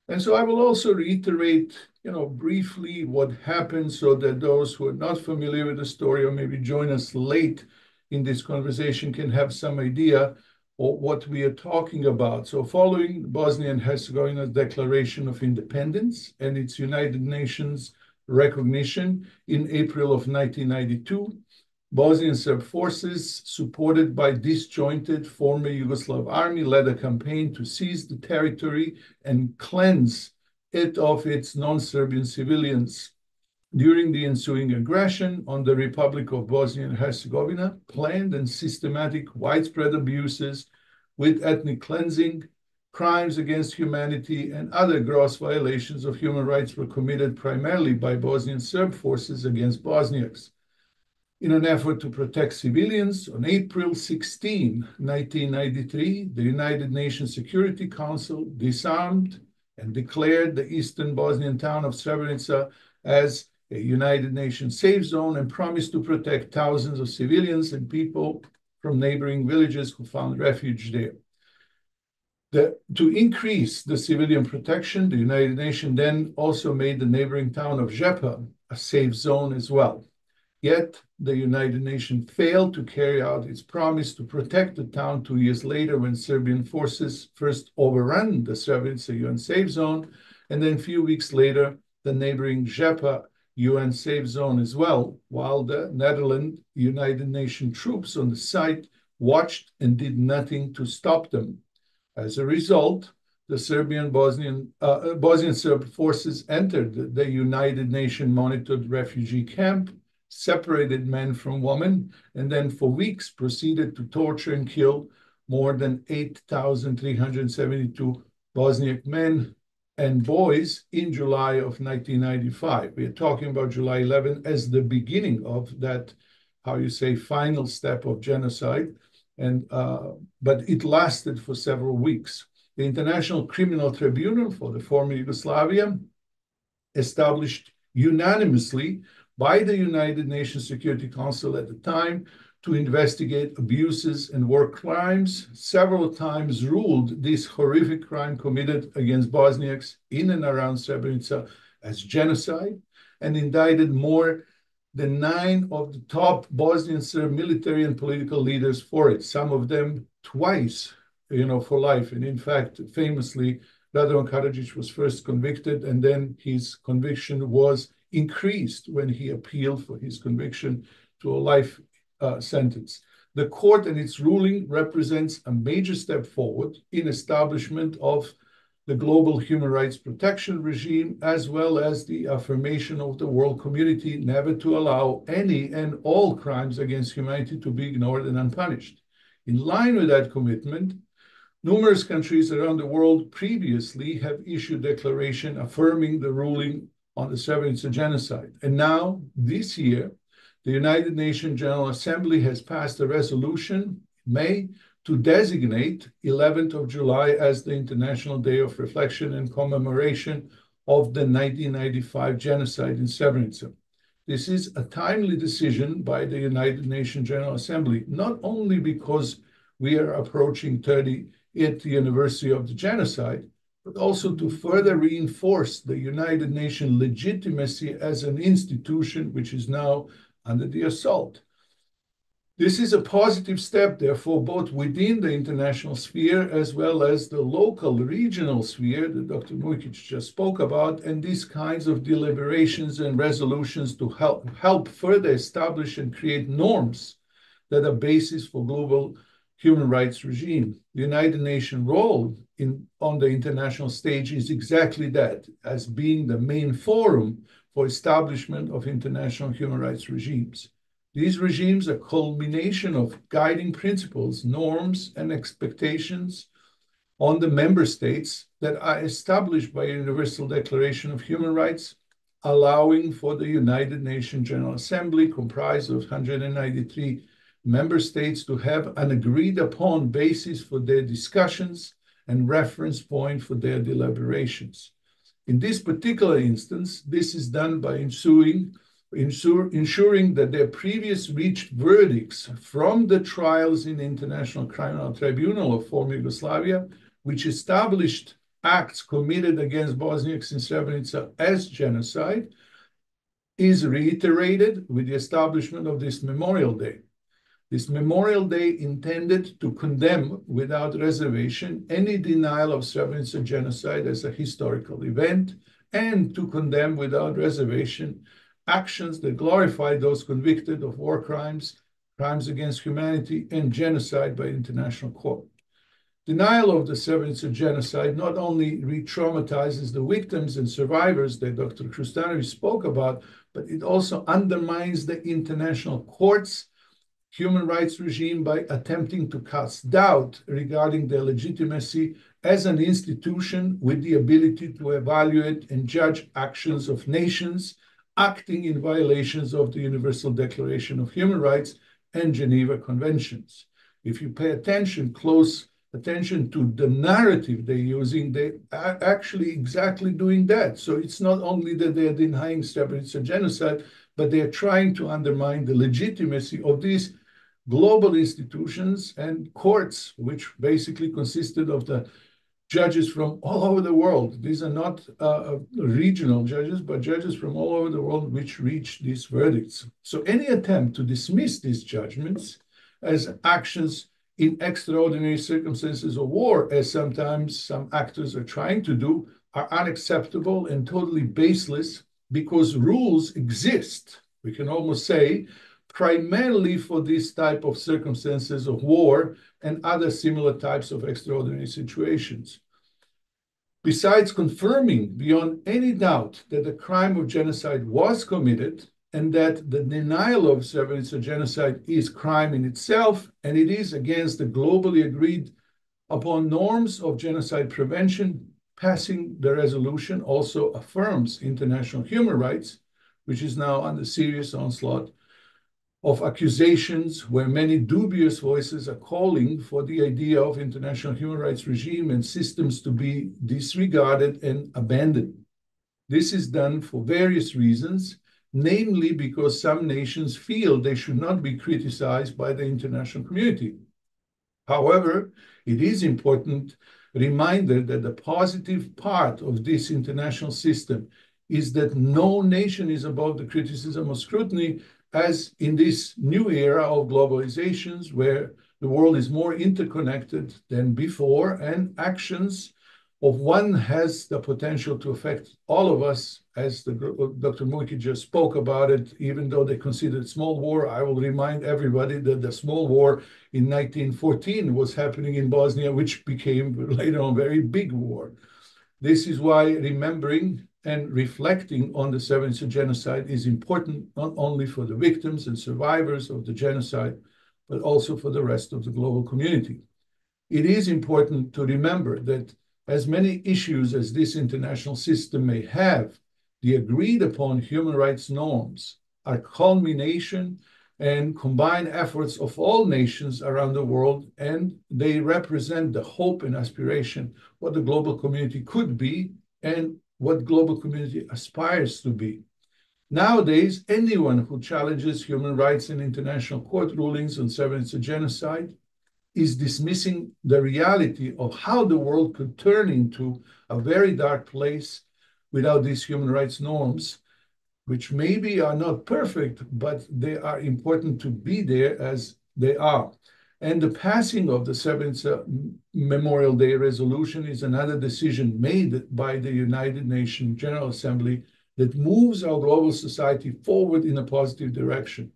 And so I will also reiterate, briefly what happened, so that those who are not familiar with the story or maybe join us late in this conversation can have some idea of what we are talking about. So following Bosnia and Herzegovina's declaration of independence and its United Nations recognition in April of 1992, Bosnian Serb forces, supported by disjointed former Yugoslav army, led a campaign to seize the territory and cleanse it of its non-Serbian civilians. During the ensuing aggression on the Republic of Bosnia and Herzegovina, planned and systematic widespread abuses with ethnic cleansing, crimes against humanity, and other gross violations of human rights were committed primarily by Bosnian Serb forces against Bosniaks. In an effort to protect civilians, on April 16, 1993, the United Nations Security Council disarmed and declared the eastern Bosnian town of Srebrenica as a United Nations safe zone and promised to protect thousands of civilians and people from neighboring villages who found refuge there. To increase the civilian protection, the United Nations then also made the neighboring town of Žepa a safe zone as well. Yet the United Nations failed to carry out its promise to protect the town 2 years later when Serbian forces first overran the Srebrenica UN safe zone, and then a few weeks later, the neighboring Žepa UN safe zone as well, while the Netherlands United Nations troops on the site watched and did nothing to stop them. As a result, the Bosnian Serb forces entered the United Nations monitored refugee camp, separated men from women, and then for weeks proceeded to torture and kill more than 8,372 Bosniak men and boys in July of 1995. We are talking about July 11 as the beginning of that, how you say, final step of genocide. But it lasted for several weeks. The International Criminal Tribunal for the former Yugoslavia, established unanimously by the United Nations Security Council at the time to investigate abuses and war crimes, several times ruled this horrific crime committed against Bosniaks in and around Srebrenica as genocide, and indicted more than 9 of the top Bosnian Serb military and political leaders for it, some of them twice, for life. And in fact, famously, Radovan Karadzic was first convicted, and then his conviction was increased when he appealed for his conviction to a life sentence. The court and its ruling represents a major step forward in establishment of the global human rights protection regime, as well as the affirmation of the world community never to allow any and all crimes against humanity to be ignored and unpunished. In line with that commitment, numerous countries around the world previously have issued declaration affirming the ruling on the Srebrenica genocide. And now, this year, the United Nations General Assembly has passed a resolution in May to designate 11th of July as the International Day of Reflection and Commemoration of the 1995 genocide in Srebrenica. This is a timely decision by the United Nations General Assembly, not only because we are approaching 30th anniversary of the genocide, but also to further reinforce the United Nations legitimacy as an institution which is now under the assault. This is a positive step, therefore, both within the international sphere as well as the local, regional sphere that Dr. Mujkic just spoke about, and these kinds of deliberations and resolutions to help further establish and create norms that are basis for global human rights regime. The United Nations role on the international stage is exactly that, as being the main forum for establishment of international human rights regimes. These regimes are a culmination of guiding principles, norms, and expectations on the member states that are established by a Universal Declaration of Human Rights, allowing for the United Nations General Assembly, comprised of 193 member states, to have an agreed upon basis for their discussions and reference point for their deliberations. In this particular instance, this is done by ensuring that their previous reached verdicts from the trials in the International Criminal Tribunal of former Yugoslavia, which established acts committed against Bosniaks in Srebrenica as genocide, is reiterated with the establishment of this Memorial Day. This Memorial Day intended to condemn without reservation any denial of Srebrenica genocide as a historical event, and to condemn without reservation actions that glorify those convicted of war crimes, crimes against humanity, and genocide by international court. Denial of the Srebrenica genocide not only re-traumatizes the victims and survivors that Dr. Krustanovic spoke about, but it also undermines the international court's human rights regime by attempting to cast doubt regarding their legitimacy as an institution with the ability to evaluate and judge actions of nations acting in violations of the Universal Declaration of Human Rights and Geneva Conventions. If you pay attention close attention to the narrative they're using, they are actually exactly doing that. So it's not only that they're denying Srebrenica genocide, but they're trying to undermine the legitimacy of these global institutions and courts, which basically consisted of the judges from all over the world. These are not regional judges, but judges from all over the world which reach these verdicts. So any attempt to dismiss these judgments as actions in extraordinary circumstances of war, as sometimes some actors are trying to do, are unacceptable and totally baseless because rules exist. We can almost say primarily for this type of circumstances of war and other similar types of extraordinary situations. Besides confirming beyond any doubt that the crime of genocide was committed and that the denial of Srebrenica genocide is crime in itself, and it is against the globally agreed upon norms of genocide prevention, passing the resolution also affirms international human rights, which is now under serious onslaught of accusations where many dubious voices are calling for the idea of international human rights regime and systems to be disregarded and abandoned. This is done for various reasons, namely because some nations feel they should not be criticized by the international community. However, it is important reminder that the positive part of this international system is that no nation is above the criticism or scrutiny, as in this new era of globalizations where the world is more interconnected than before and actions of one has the potential to affect all of us, as Dr. Muki just spoke about it, even though they considered small war. I will remind everybody that the small war in 1914 was happening in Bosnia, which became later on a very big war. This is why remembering and reflecting on the Srebrenica genocide is important not only for the victims and survivors of the genocide, but also for the rest of the global community. It is important to remember that as many issues as this international system may have, the agreed upon human rights norms are culmination and combined efforts of all nations around the world, and they represent the hope and aspiration what the global community could be and what global community aspires to be. Nowadays, anyone who challenges human rights and international court rulings on Srebrenica genocide is dismissing the reality of how the world could turn into a very dark place without these human rights norms, which maybe are not perfect, but they are important to be there as they are. And the passing of the Srebrenica Memorial Day resolution is another decision made by the United Nations General Assembly that moves our global society forward in a positive direction.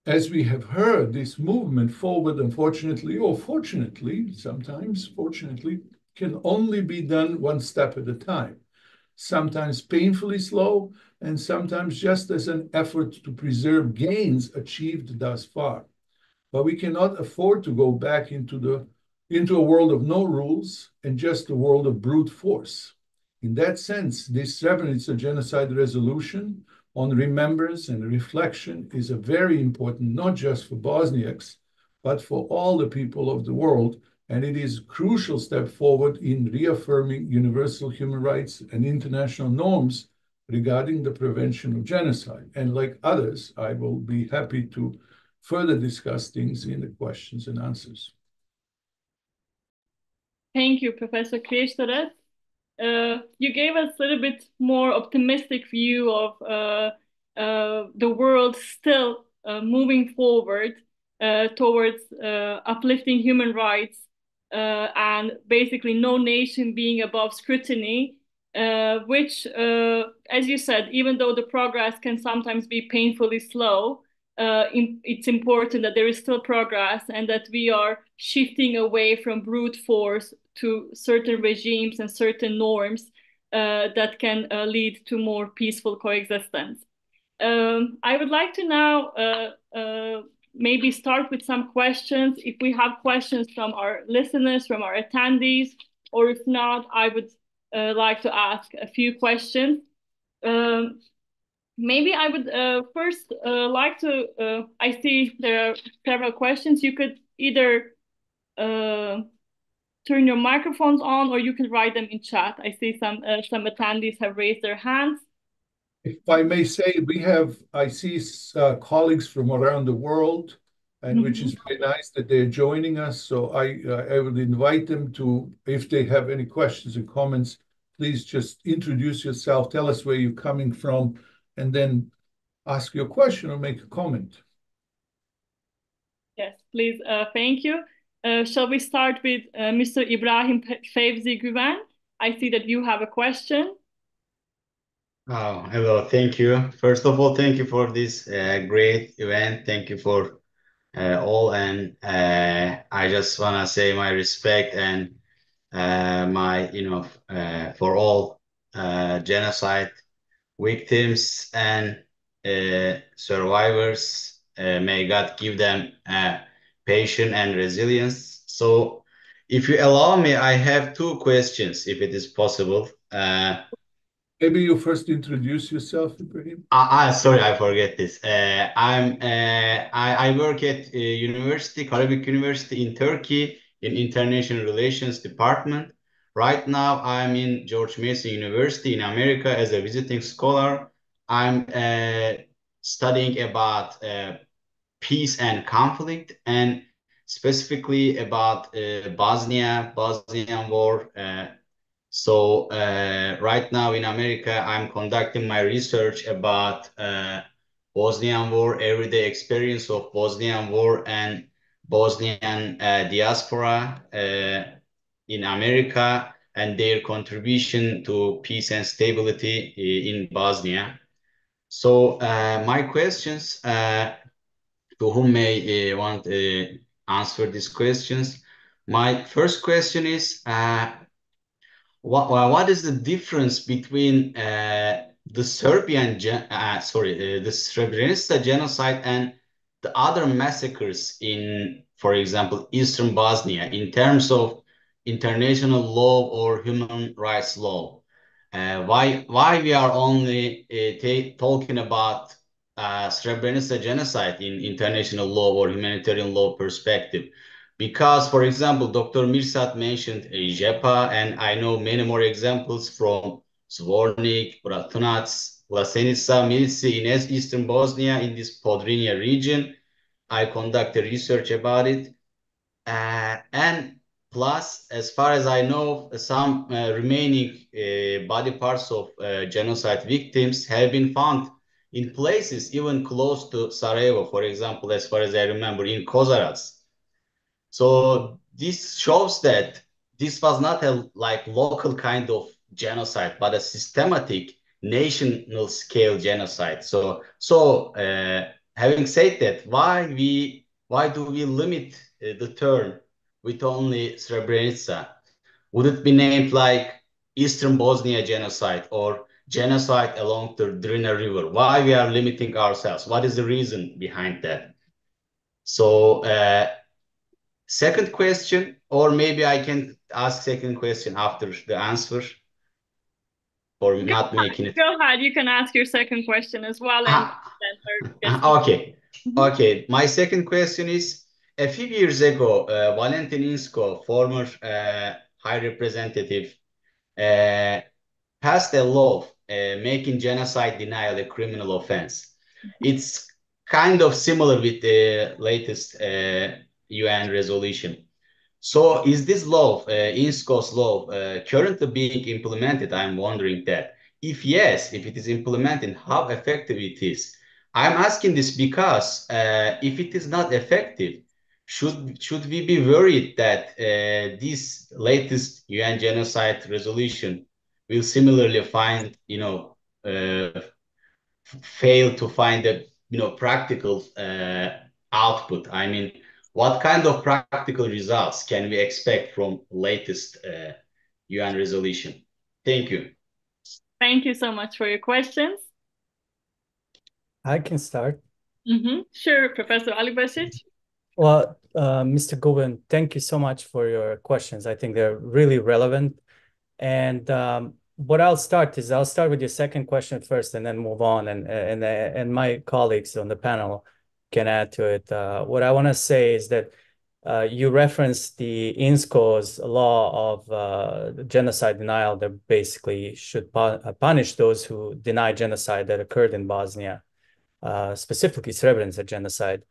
As we have heard, this movement forward, unfortunately, or fortunately, sometimes fortunately, can only be done one step at a time, sometimes painfully slow, and sometimes just as an effort to preserve gains achieved thus far. But we cannot afford to go back into a world of no rules and just a world of brute force. In that sense, this Srebrenica genocide resolution on remembrance and reflection is a very important, not just for Bosniaks, but for all the people of the world. And it is a crucial step forward in reaffirming universal human rights and international norms regarding the prevention of genocide. And like others, I will be happy to further discuss things in the questions and answers. Thank you, Professor Kreštorac. You gave us a little bit more optimistic view of the world still moving forward towards uplifting human rights and basically no nation being above scrutiny, which, as you said, even though the progress can sometimes be painfully slow, it's important that there is still progress and that we are shifting away from brute force to certain regimes and certain norms that can lead to more peaceful coexistence. I would like to now maybe start with some questions. If we have questions from our listeners, from our attendees, or if not, I would like to ask a few questions. Maybe I would first like to, I see there are several questions. You could either turn your microphones on, or you can write them in chat. I see some attendees have raised their hands. If I may say, I see colleagues from around the world, and which is very nice that they're joining us. So I would invite them to, if they have any questions or comments, please just introduce yourself, tell us where you're coming from, and then ask your question or make a comment. Yes, please. Thank you. Shall we start with Mr. Ibrahim Fevzi Güven? I see that you have a question. Oh, hello. Thank you. First of all, thank you for this great event. Thank you for all. And I just want to say my respect and for all genocide victims and survivors. May God give them patience and resilience. So, if you allow me, I have two questions, if it is possible. Maybe you first introduce yourself, Ibrahim. Sorry, I forget this. I work at University, Karabük University in Turkey in International Relations Department. Right now, I'm in George Mason University in America as a visiting scholar. I'm studying about peace and conflict, and specifically about Bosnian War. So right now in America, I'm conducting my research about Bosnian War, everyday experience of Bosnian War and Bosnian diaspora in America and their contribution to peace and stability in Bosnia. So my questions to whom may want to answer these questions. My first question is, what is the difference between the the Srebrenica genocide and the other massacres in, for example, Eastern Bosnia in terms of international law or human rights law? Why we are only talking about Srebrenica genocide in international law or humanitarian law perspective? Because, for example, Dr. Mirsad mentioned JEPA, and I know many more examples from Zvornik, Bratunac, Vlasenica, Milici in Eastern Bosnia in this Podrinja region. I conducted research about it. And plus, as far as I know, some remaining body parts of genocide victims have been found in places even close to Sarajevo, for example, as far as I remember, in Kozarac. So this shows that this was not a local kind of genocide, but a systematic national scale genocide. So having said that, why do we limit the term with only Srebrenica? Would it be named like Eastern Bosnia genocide or genocide along the Drina River? Why we are limiting ourselves? What is the reason behind that? So second question, or maybe I can ask second question after the answer, or not making it. Go ahead. You can ask your second question as well. Okay. Okay. My second question is, a few years ago, Valentin Inzko, former High Representative, passed a law making genocide denial a criminal offense. It's kind of similar with the latest UN resolution. So is this law, INSCO's law, currently being implemented? I'm wondering that. If yes, if it is implemented, how effective it is? I'm asking this because if it is not effective, should we be worried that this latest UN genocide resolution will similarly find, fail to find a, practical output? I mean, what kind of practical results can we expect from latest UN resolution? Thank you. Thank you so much for your questions. I can start. Sure, Professor Alibasic. Well, Mr. Guben, thank you so much for your questions. I think they're really relevant. And what I'll start with your second question first, and then move on, and my colleagues on the panel can add to it. What I want to say is that you referenced the INSCO's law of genocide denial that basically should punish those who deny genocide that occurred in Bosnia, specifically Srebrenica genocide,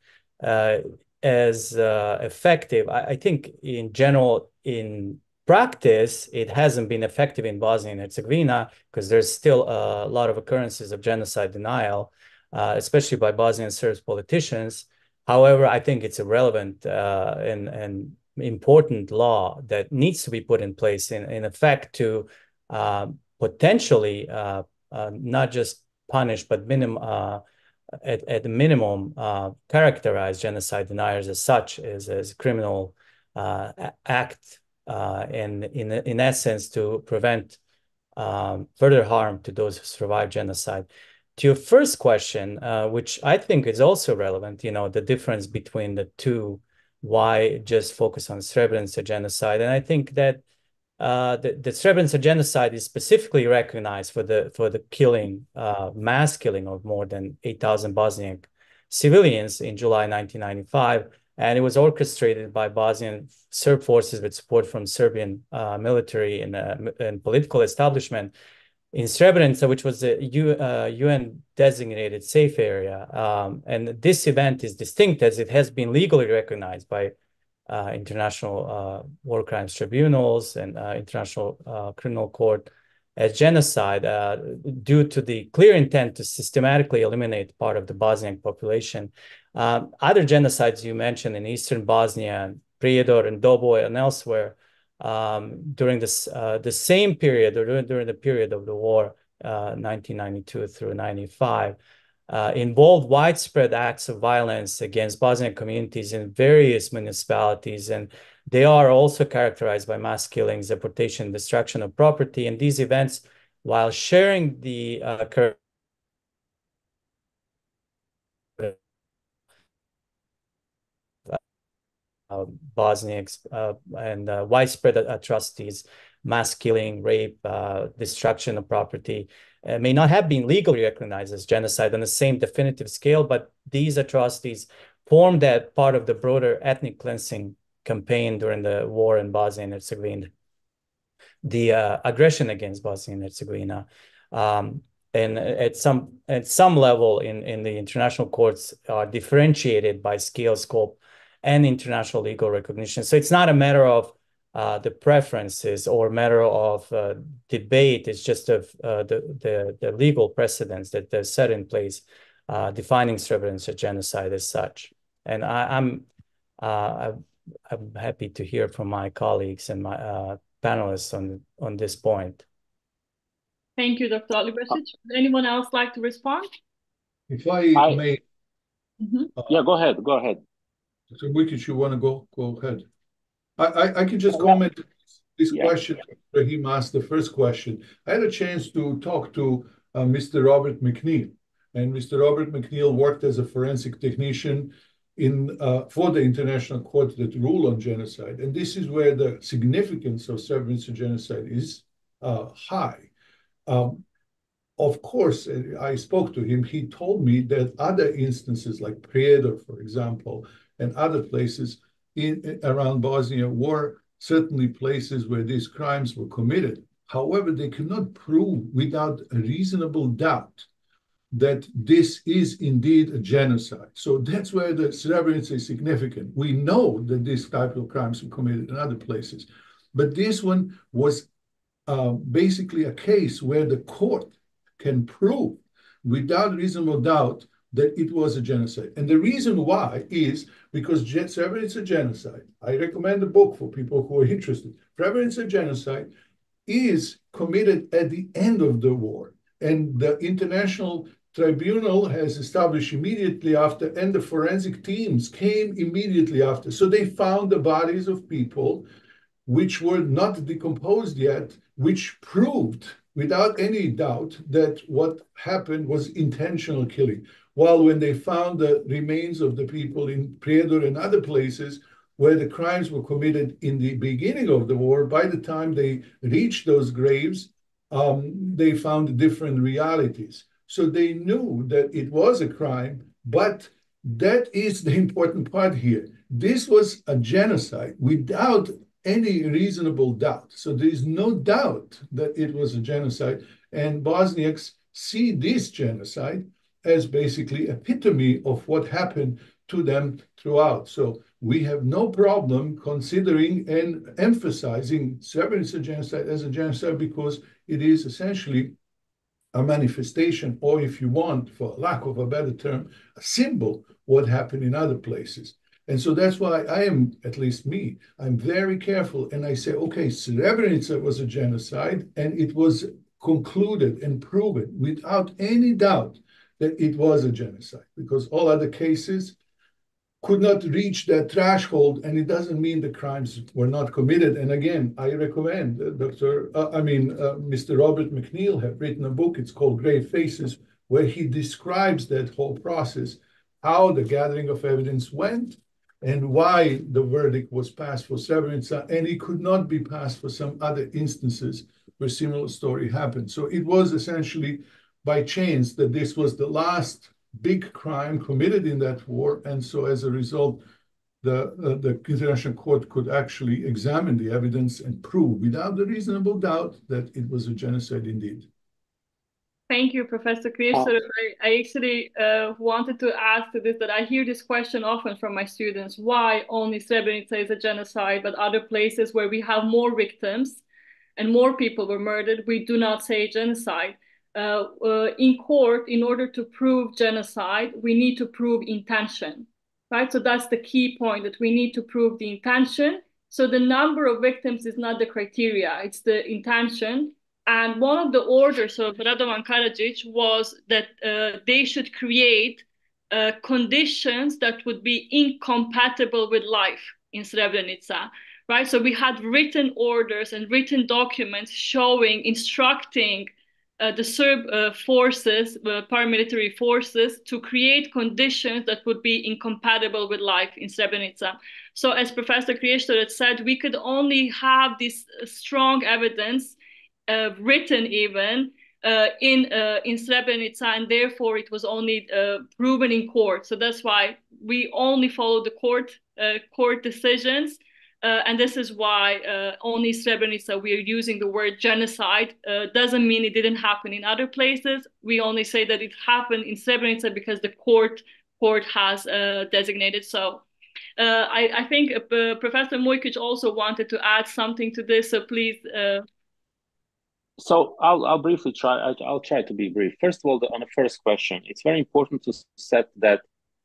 as effective. I think in general, in practice, it hasn't been effective in Bosnia and Herzegovina because there's still a lot of occurrences of genocide denial, especially by Bosnian Serbs politicians. However, I think it's a relevant and important law that needs to be put in place in effect to potentially not just punish, but at the minimum characterize genocide deniers as such as a criminal act, and in essence to prevent further harm to those who survived genocide. To your first question, which I think is also relevant, the difference between the two, why just focus on Srebrenica genocide? And I think that the Srebrenica genocide is specifically recognized for the killing, mass killing of more than 8,000 Bosnian civilians in July 1995, and it was orchestrated by Bosnian Serb forces with support from Serbian military and political establishment in Srebrenica, which was a UN designated safe area. And this event is distinct as it has been legally recognized by international war crimes tribunals and International Criminal Court as genocide due to the clear intent to systematically eliminate part of the Bosnian population. Other genocides you mentioned in eastern Bosnia, Prijedor and Doboj and elsewhere, during the same period or during the period of the war, 1992 through 95, involved widespread acts of violence against Bosnian communities in various municipalities, and they are also characterized by mass killings, deportation, destruction of property. And these events, while sharing the Bosniaks and widespread atrocities, mass killing, rape, destruction of property, may not have been legally recognized as genocide on the same definitive scale, but these atrocities formed that part of the broader ethnic cleansing campaign during the war in Bosnia and Herzegovina, the aggression against Bosnia and Herzegovina. And at some level in the international courts are differentiated by scale, scope, and international legal recognition. So it's not a matter of the preferences or matter of debate. It's just of the legal precedents that they're set in place, defining Srebrenica genocide as such. And I'm happy to hear from my colleagues and my panelists on this point. Thank you, Dr. Alibasic. Would anyone else like to respond? If I may. Yeah, go ahead. Go ahead. So, Wikic, you want to go ahead? I can just comment this question. Rahim asked the first question. I had a chance to talk to Mr. Robert McNeil, and Mr. Robert McNeil worked as a forensic technician for the international court that rule on genocide, and this is where the significance of Srebrenica genocide is high. Of course, I spoke to him. He told me that other instances like Prijedor, for example, and other places around Bosnia were certainly places where these crimes were committed. However, they cannot prove without a reasonable doubt that this is indeed a genocide. So that's where the Srebrenica is significant. We know that this type of crimes were committed in other places, but this one was basically a case where the court can prove without reasonable doubt that it was a genocide. And the reason why is because Srebrenica genocide, I recommend the book for people who are interested. Srebrenica genocide is committed at the end of the war, and the International Tribunal has established immediately after, and the forensic teams came immediately after. So they found the bodies of people which were not decomposed yet, which proved without any doubt that what happened was intentional killing. While when they found the remains of the people in Prijedor and other places where the crimes were committed in the beginning of the war, by the time they reached those graves, they found different realities. So they knew that it was a crime, but that is the important part here. this was a genocide without any reasonable doubt. So there is no doubt that it was a genocide. And Bosniaks see this genocide as basically epitome of what happened to them throughout. So we have no problem considering and emphasizing Srebrenica genocide as a genocide because it is essentially a manifestation, or if you want, for lack of a better term, a symbol what happened in other places. And so that's why I am, at least me, I'm very careful. And I say, okay, Srebrenica was a genocide, and it was concluded and proven without any doubt that it was a genocide, because all other cases could not reach that threshold, and it doesn't mean the crimes were not committed. And again, I recommend Mr. Robert McNeil have written a book. It's called Grave Faces, where he describes that whole process, how the gathering of evidence went, and why the verdict was passed for Srebrenica, and it could not be passed for some other instances where similar story happened. So it was essentially by chance that this was the last big crime committed in that war, and so as a result, the International Court could actually examine the evidence and prove without a reasonable doubt that it was a genocide indeed. Thank you, Professor Kriester. I actually wanted to ask to this, that I hear this question often from my students, why only Srebrenica is a genocide, but other places where we have more victims and more people were murdered, we do not say genocide. In court, in order to prove genocide, we need to prove intention, right? So that's the key point, that we need to prove the intention. So the number of victims is not the criteria, it's the intention. And one of the orders of Radovan Karadzic was that they should create conditions that would be incompatible with life in Srebrenica, right? So we had written orders and written documents showing, instructing the Serb forces, paramilitary forces, to create conditions that would be incompatible with life in Srebrenica. So as Professor Kriester had said, we could only have this strong evidence, written even, in Srebrenica, and therefore it was only proven in court. So that's why we only follow the court decisions. And this is why only Srebrenica, we are using the word genocide. Doesn't mean it didn't happen in other places. We only say that it happened in Srebrenica because the court has designated so. I think Professor Mujkic also wanted to add something to this, so please. So I'll briefly try. I'll try to be brief. First of all, on the first question, it's very important to set that,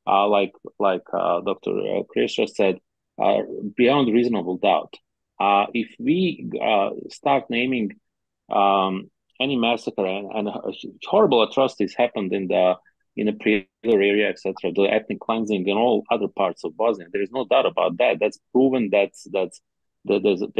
like Dr. Kriester said, beyond reasonable doubt. If we start naming any massacre and horrible atrocities happened in the Prijedor area, etc., the ethnic cleansing in all other parts of Bosnia, there is no doubt about that. That's proven. There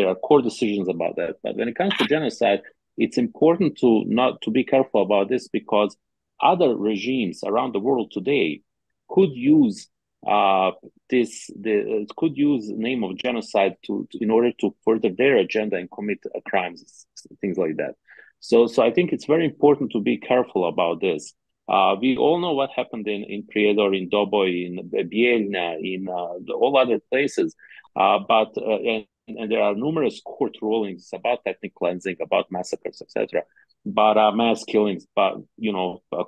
are court decisions about that. But when it comes to genocide, it's important to be careful about this, because other regimes around the world today could use could use the name of genocide in order to further their agenda and commit crimes, things like that. So I think it's very important to be careful about this. We all know what happened in Prijedor, in Doboj, in Bijeljina, in all other places, and there are numerous court rulings about ethnic cleansing, about massacres, etc., but mass killings, but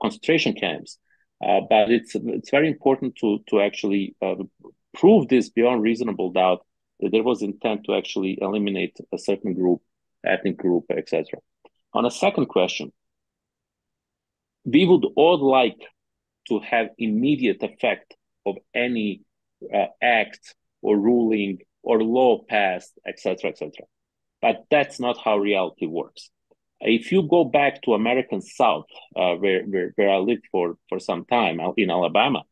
concentration camps. But it's very important to actually prove this beyond reasonable doubt, that there was intent to actually eliminate a certain group, ethnic group, etc. On a second question, we would all like to have immediate effect of any act or ruling or law passed, etc., etc. But that's not how reality works. If you go back to American South, where I lived for some time in Alabama,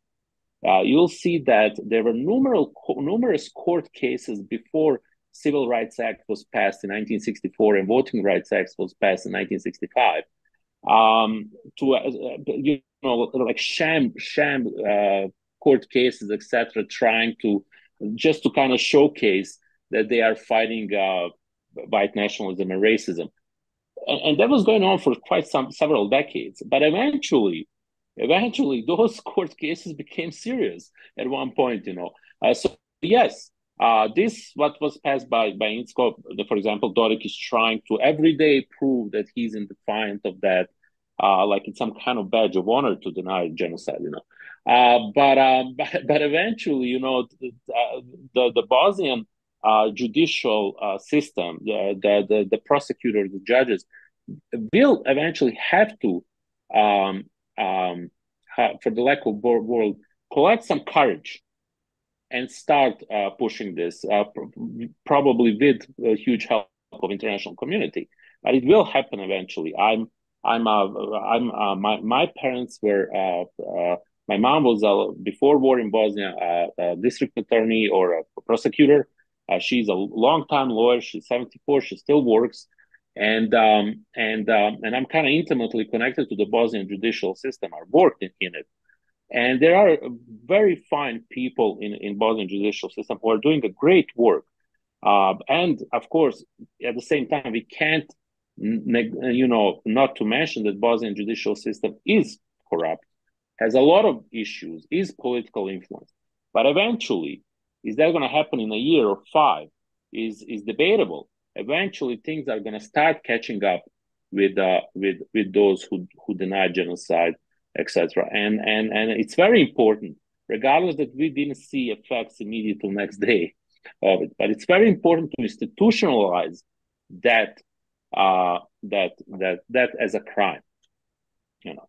you'll see that there were numerous court cases before Civil Rights Act was passed in 1964 and Voting Rights Act was passed in 1965. Like sham court cases, etc., trying to just to kind of showcase that they are fighting white nationalism and racism. And that was going on for quite several decades. But eventually, those court cases became serious at one point, So yes, this what was passed by INSCO, for example, Dodik is trying to every day prove that he's in defiance of that, like it's some kind of badge of honor to deny genocide, you know. But eventually, you know, the Bosnian judicial system, the prosecutors, the judges, will eventually have to, for the lack of word, collect some courage and start pushing this, probably with a huge help of international community. But it will happen eventually. My parents were. My mom was before war in Bosnia a district attorney or a prosecutor. She's a long-time lawyer. She's 74. She still works, and I'm kind of intimately connected to the Bosnian judicial system. I worked in it. And there are very fine people in Bosnian judicial system who are doing a great work. And of course, at the same time, we can't, not to mention that Bosnian judicial system is corrupt, has a lot of issues, is political influence. But eventually, is that going to happen in a year or 5? Is debatable. Eventually, things are going to start catching up with those who deny genocide, etc. And it's very important, regardless that we didn't see effects immediately next day of it, but it's very important to institutionalize that as a crime, you know.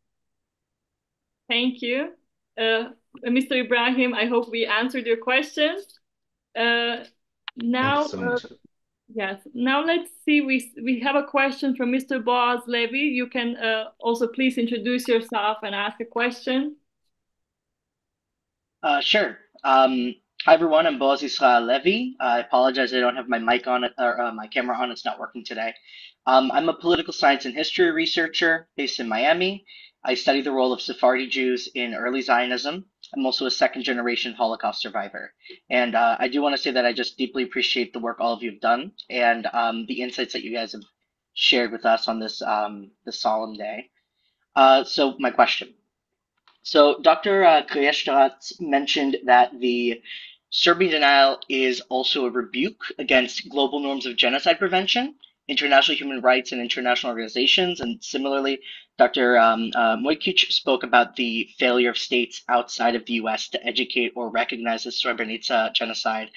Thank you, Mr. Ibrahim. I hope we answered your questions. Now, Thank you so much. yes. Now let's see. We have a question from Mr. Boaz Levy. You can also please introduce yourself and ask a question. Sure. Hi everyone. I'm Boaz Israel Levy. I apologize. I don't have my mic on or my camera on. It's not working today. I'm a political science and history researcher based in Miami. I study the role of Sephardi Jews in early Zionism. I'm also a second-generation Holocaust survivor. And I do want to say that I just deeply appreciate the work all of you have done and the insights that you guys have shared with us on this, this solemn day. So my question. So Dr. Krejestrat mentioned that the Serbian denial is also a rebuke against global norms of genocide prevention, international human rights, and international organizations. And similarly, Dr. Mojkic spoke about the failure of states outside of the U.S. to educate or recognize the Srebrenica genocide,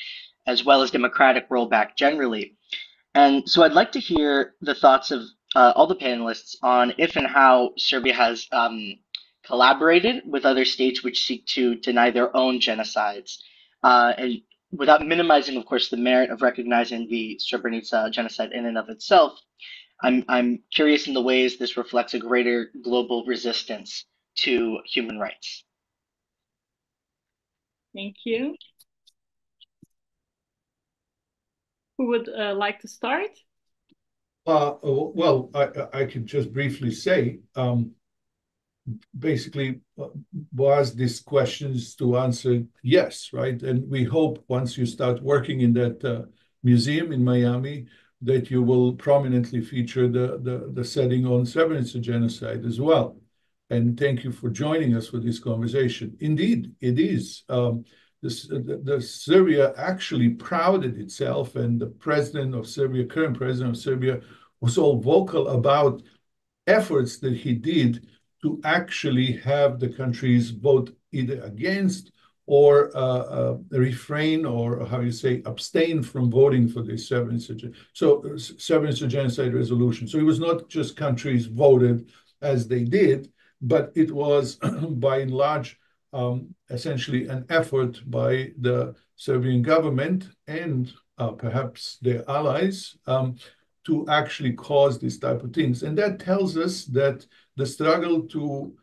as well as democratic rollback generally. And so I'd like to hear the thoughts of all the panelists on if and how Serbia has collaborated with other states which seek to deny their own genocides, and without minimizing, of course, the merit of recognizing the Srebrenica genocide in and of itself. I'm curious in the ways this reflects a greater global resistance to human rights. Thank you. Who would like to start? Well, I could just briefly say, basically, was this questions to answer yes, right? And we hope once you start working in that museum in Miami, that you will prominently feature the setting on Srebrenica genocide as well. And thank you for joining us for this conversation. Indeed, it is. The Serbia actually prouded itself, and the president of Serbia, current president of Serbia, was all vocal about efforts that he did to actually have the countries vote either against or refrain, or how you say, abstain from voting for this Srebrenica genocide resolution. So it was not just countries voted as they did, but it was by and large essentially an effort by the Serbian government and perhaps their allies to actually cause this type of things. And that tells us that the struggle to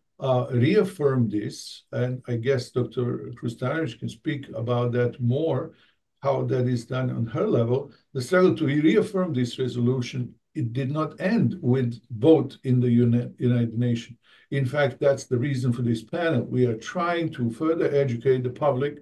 reaffirm this, and I guess Dr. Krustanovic can speak about that more, how that is done on her level, the struggle to reaffirm this resolution, it did not end with vote in the United Nations. In fact, that's the reason for this panel. We are trying to further educate the public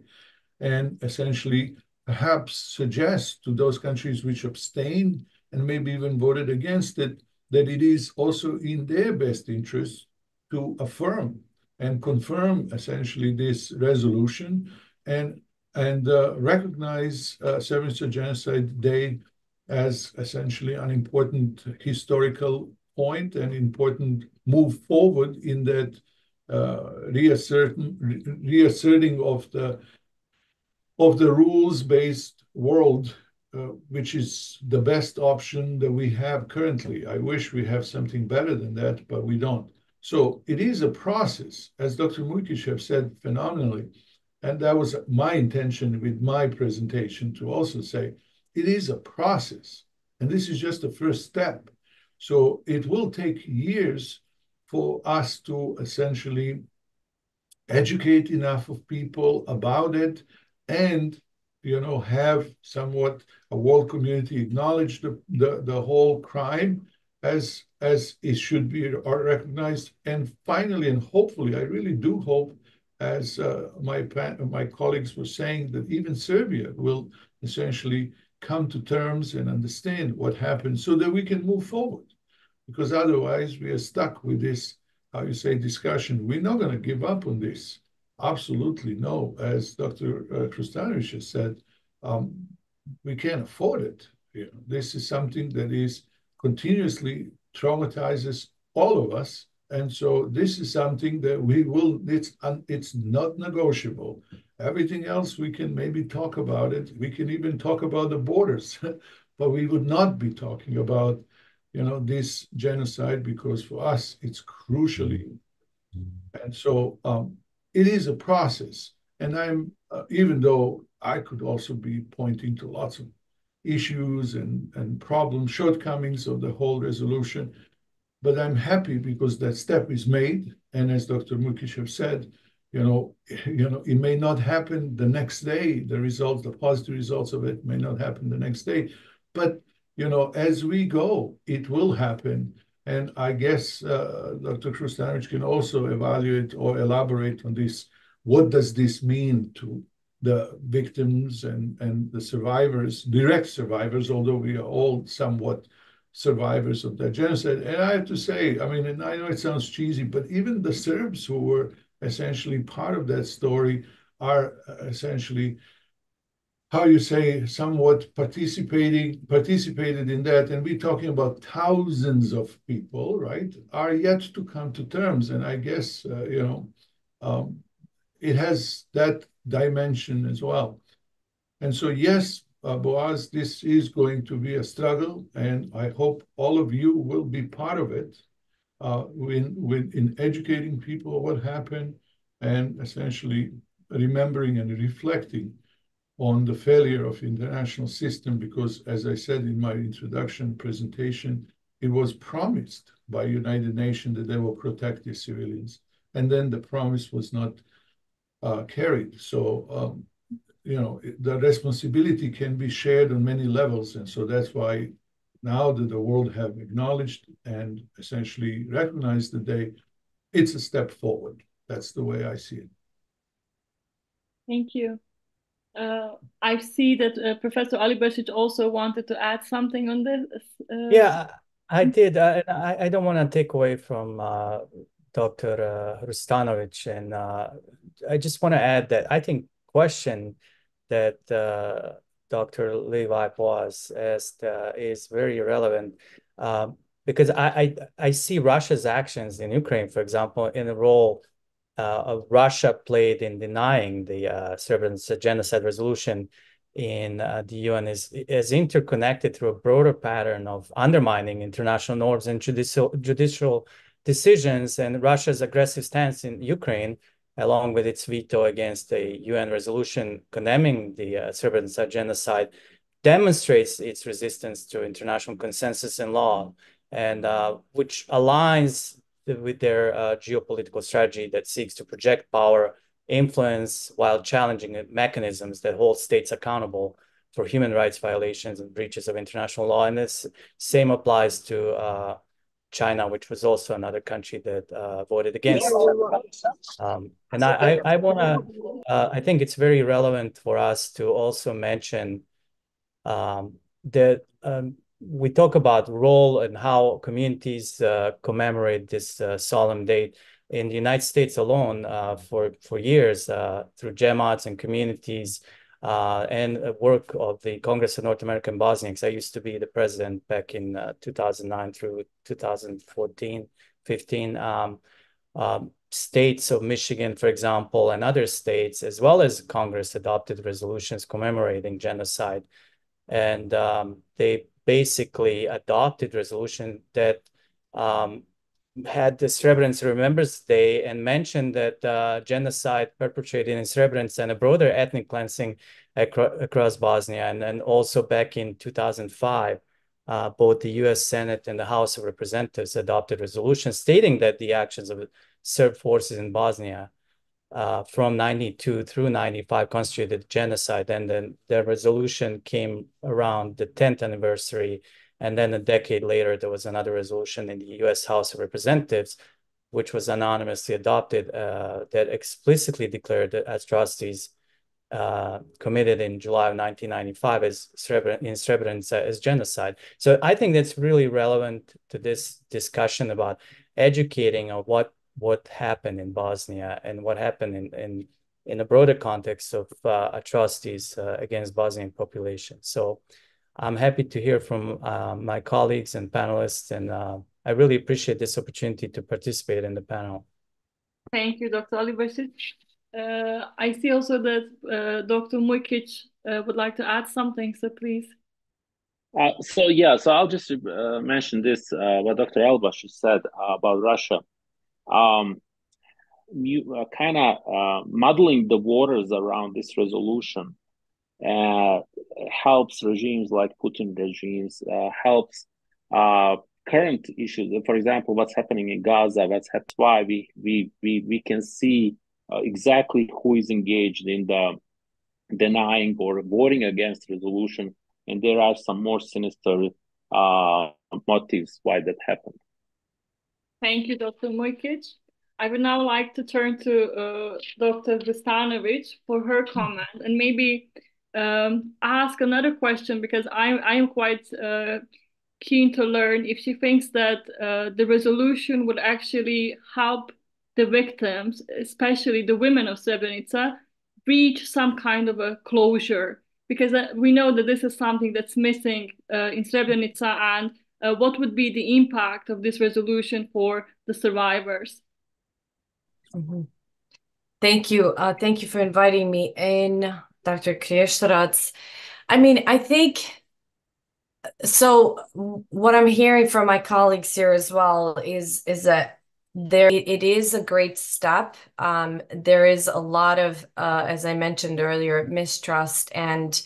and essentially perhaps suggest to those countries which abstained and maybe even voted against it, that it is also in their best interest to affirm and confirm essentially this resolution. And and recognize Srebrenica Genocide Day as essentially an important historical point and important move forward in that reasserting of the rules-based world, which is the best option that we have currently. I wish we have something better than that, but we don't. So it is a process, as Dr. Mukishev said phenomenally, and that was my intention with my presentation to also say, it is a process, and this is just the first step. So it will take years for us to essentially educate enough of people about it and have somewhat a world community acknowledge the whole crime as it should be recognized. And finally, and hopefully, I really do hope, as my colleagues were saying, that even Serbia will essentially come to terms and understand what happened so that we can move forward. Because otherwise, we are stuck with this, how you say, discussion. We're not going to give up on this. Absolutely no. As Dr. Krustanovic has said, we can't afford it. This is something that is continuously traumatizes all of us. And so this is something that we will, it's not negotiable. Everything else, we can maybe talk about it. We can even talk about the borders, but we would not be talking about, this genocide, because for us, it's crucially. And so it is a process. And I'm, even though I could also be pointing to lots of issues and problems, shortcomings of the whole resolution, but I'm happy because that step is made. And as Dr. Mukishev said, it may not happen the next day. The positive results of it may not happen the next day. But, as we go, it will happen. And I guess Dr. Krustanovic can also evaluate or elaborate on this. What does this mean to the victims and the survivors, direct survivors, although we are all somewhat survivors of that genocide? And I have to say, I mean, and I know it sounds cheesy, but even the Serbs who were essentially part of that story are essentially, how you say, somewhat participated in that. And we're talking about thousands of people, right, are yet to come to terms. And I guess, it has that dimension as well. And so, yes, Boaz, this is going to be a struggle, and I hope all of you will be part of it in educating people what happened and essentially remembering and reflecting on the failure of the international system, because, as I said in my introduction presentation, it was promised by United Nations that they will protect the civilians, and then the promise was not carried. So, the responsibility can be shared on many levels, and so that's why now that the world have acknowledged and essentially recognized the day, it's a step forward. That's the way I see it. Thank you. I see that Professor Alibasic also wanted to add something on this. Yeah, I did. I don't want to take away from Dr. Rustanovic, and I just want to add that I think question that Dr. Levi was asked is very relevant because I see Russia's actions in Ukraine, for example, in a role of Russia played in denying the Srebrenica Genocide resolution in the UN is interconnected through a broader pattern of undermining international norms and judicial decisions. And Russia's aggressive stance in Ukraine, along with its veto against the UN resolution condemning the Srebrenica genocide, demonstrates its resistance to international consensus and law, and which aligns with their geopolitical strategy that seeks to project power, influence, while challenging mechanisms that hold states accountable for human rights violations and breaches of international law. And this same applies to China, which was also another country that voted against. And I want to, I think it's very relevant for us to also mention that we talk about role and how communities commemorate this solemn date. In the United States alone, for years, through Jemaats and communities, and work of the Congress of North American Bosniaks. I used to be the president back in 2009 through 2014, 15. States of Michigan, for example, and other states, as well as Congress, adopted resolutions commemorating genocide. And they basically adopted resolution that had the Srebrenica Remembrance Day and mentioned that genocide perpetrated in Srebrenica and a broader ethnic cleansing across Bosnia. And also back in 2005, both the U.S. Senate and the House of Representatives adopted resolutions stating that the actions of Serb forces in Bosnia from 92 through 95 constituted genocide. And then the resolution came around the 10th anniversary. And then a decade later, there was another resolution in the U.S. House of Representatives, which was anonymously adopted, that explicitly declared the atrocities committed in July of 1995 in Srebrenica as genocide. So I think that's really relevant to this discussion about educating on what happened in Bosnia and what happened in a broader context of atrocities against Bosnian population. So I'm happy to hear from my colleagues and panelists, and I really appreciate this opportunity to participate in the panel. Thank you, Dr. Alibasic. I see also that Dr. Mujkic would like to add something, so please. So I'll just mention this, what Dr. Alibasic said about Russia. You kind of muddling the waters around this resolution helps regimes like Putin regimes, helps current issues. For example, what's happening in Gaza, that's why we can see exactly who is engaged in the denying or voting against resolution, and there are some more sinister motives why that happened. Thank you, Dr. Mujkic. I would now like to turn to Dr. Vistanovic for her comment and maybe ask another question, because I am quite keen to learn if she thinks that the resolution would actually help the victims, especially the women of Srebrenica, reach some kind of a closure, because we know that this is something that's missing in Srebrenica, and what would be the impact of this resolution for the survivors? Mm-hmm. Thank you. Thank you for inviting me in, Dr. Krieštorac. I mean, I think, so what I'm hearing from my colleagues here as well is that it is a great step. There is a lot of, as I mentioned earlier, mistrust, and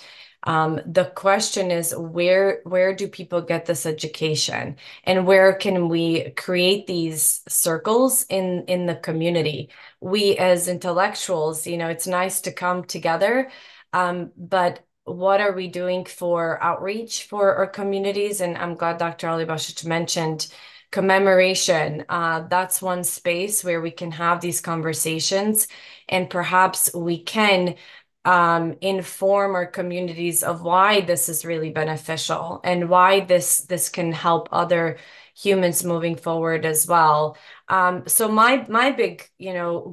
the question is, where do people get this education, and where can we create these circles in the community? We as intellectuals, it's nice to come together, but what are we doing for outreach for our communities? And I'm glad Dr. Alibasic mentioned commemoration. That's one space where we can have these conversations, and perhaps we can inform our communities of why this is really beneficial and why this can help other humans moving forward as well. So my big,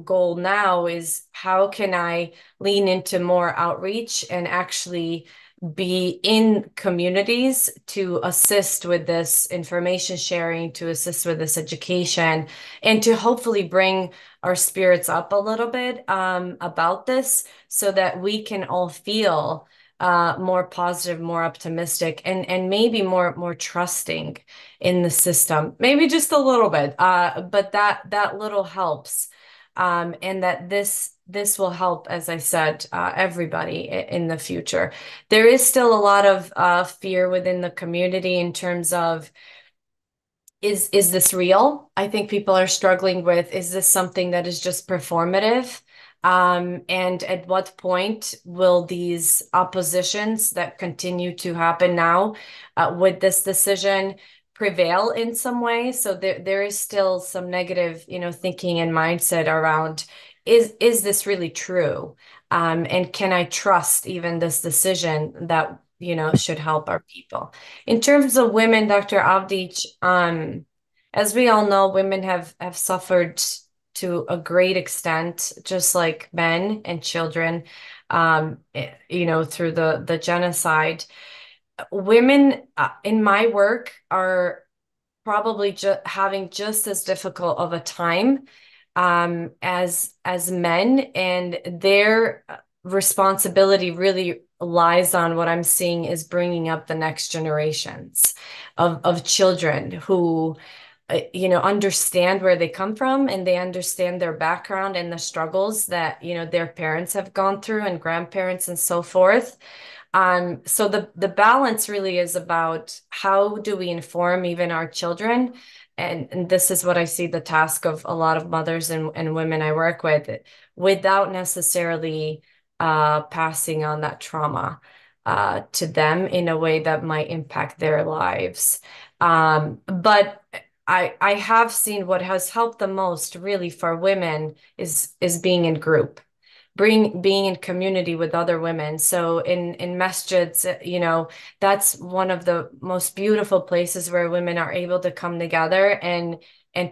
goal now is, how can I lean into more outreach and actually be in communities to assist with this information sharing, to assist with this education, and to hopefully bring our spirits up a little bit about this, so that we can all feel more positive, more optimistic, and maybe more trusting in the system. Maybe just a little bit, but that little helps, and that this will help, as I said, everybody in the future. There is still a lot of fear within the community in terms of, is this real? I think people are struggling with, is this something that is just performative? And at what point will these oppositions that continue to happen now with this decision prevail in some way? So there is still some negative, thinking and mindset around, is this really true? And can I trust even this decision that, should help our people? In terms of women, Dr. Avdic, as we all know, women have suffered to a great extent, just like men and children. through the genocide. Women in my work are probably having just as difficult of a time as men, and their responsibility really lies on what I'm seeing is bringing up the next generations of children who understand where they come from, and they understand their background and the struggles that their parents have gone through, and grandparents and so forth. So the balance really is about how do we inform even our children, and this is what I see the task of a lot of mothers and women I work with, without necessarily passing on that trauma to them in a way that might impact their lives. But I have seen what has helped the most really for women is being in group, being in community with other women. So in masjids, that's one of the most beautiful places where women are able to come together and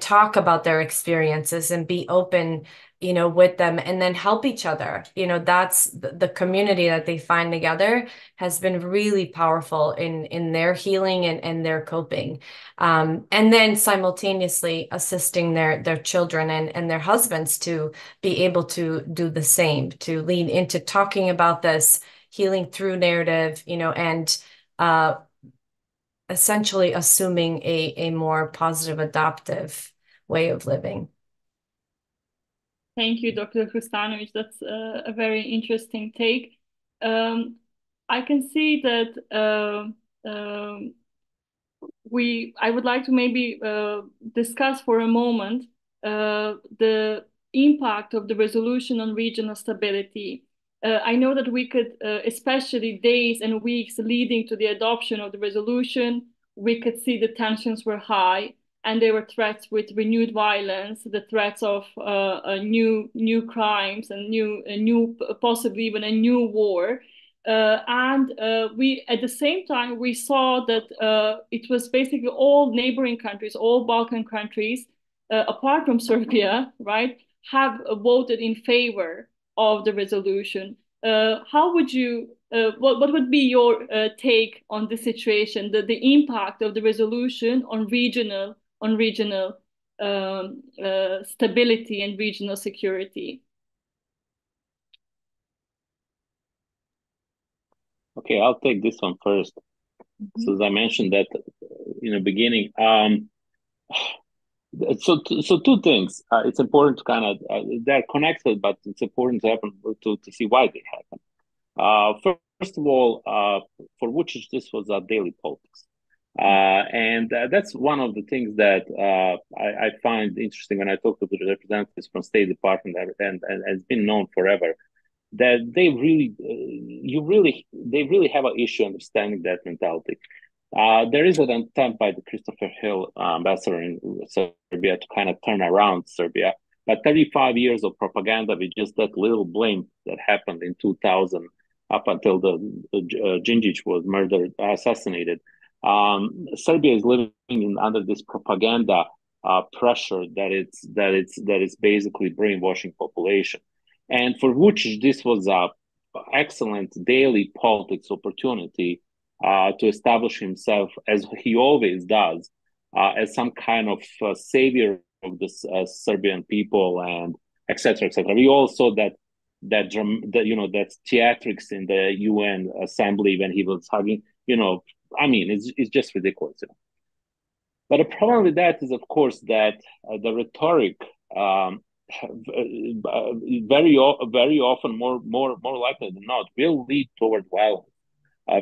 talk about their experiences and be open, with them, and then help each other. That's the community that they find together has been really powerful in their healing and their coping. And then simultaneously assisting their children and their husbands to be able to do the same, to lean into talking about this, healing through narrative, and essentially assuming a more positive, adaptive way of living. Thank you, Dr. Hrustanovic. That's a very interesting take. I can see that I would like to maybe discuss for a moment the impact of the resolution on regional stability. I know that we could, especially days and weeks leading to the adoption of the resolution, we could see the tensions were high, and there were threats with renewed violence, the threats of new crimes and possibly even a new war. We, at the same time, we saw that it was basically all neighboring countries, all Balkan countries, apart from Serbia, right, have voted in favor of the resolution. How would you, what would be your take on the situation, the impact of the resolution on regional stability and regional security? Okay, I'll take this one first. Mm-hmm. So as I mentioned that in the beginning, so two things. It's important to kind of they're connected, but it's important to see why they happen. First of all, for Vučić, this was a daily politics. And that's one of the things that I find interesting when I talk to the representatives from State Department, and it's been known forever that they really have an issue understanding that mentality. There is an attempt by the Christopher Hill ambassador in Serbia to kind of turn around Serbia, but 35 years of propaganda with just that little blame that happened in 2000 up until the Djindjic was assassinated. Serbia is living under this propaganda pressure that it's basically brainwashing population. And for Vučić, this was an excellent daily politics opportunity to establish himself, as he always does, as some kind of savior of the Serbian people, and etc. etc. We all saw that theatrics in the UN assembly when he was hugging. I mean, it's just ridiculous. But the problem with that is, of course, that the rhetoric. Very often, more likely than not, will lead toward violence,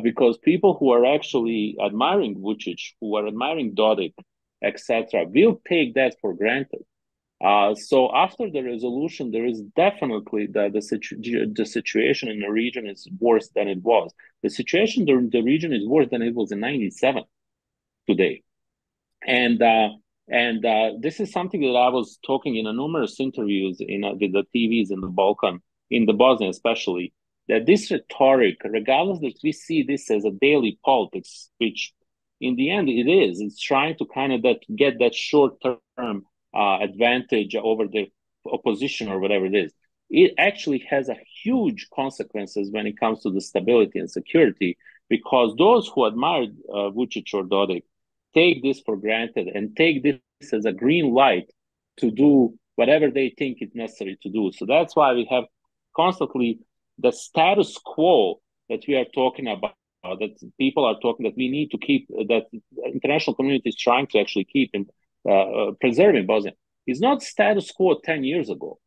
because people who are actually admiring Vučić, who are admiring Dodik, etc., will take that for granted. So after the resolution, there is definitely the situation in the region is worse than it was. The situation in the region is worse than it was in '97 today, and this is something that I was talking in numerous interviews with the TVs in the Balkan, in the Bosnia especially, that this rhetoric, regardless that we see this as a daily politics, which in the end it is, it's trying to kind of get that short-term advantage over the opposition or whatever it is. it actually has a huge consequences when it comes to the stability and security, because those who admire Vučić or Dodik take this for granted and take this as a green light to do whatever they think is necessary to do. So that's why we have constantly the status quo that we are talking about, that people are talking that we need to keep, that the international community is trying to actually keep in preserving Bosnia. It's not status quo 10 years ago,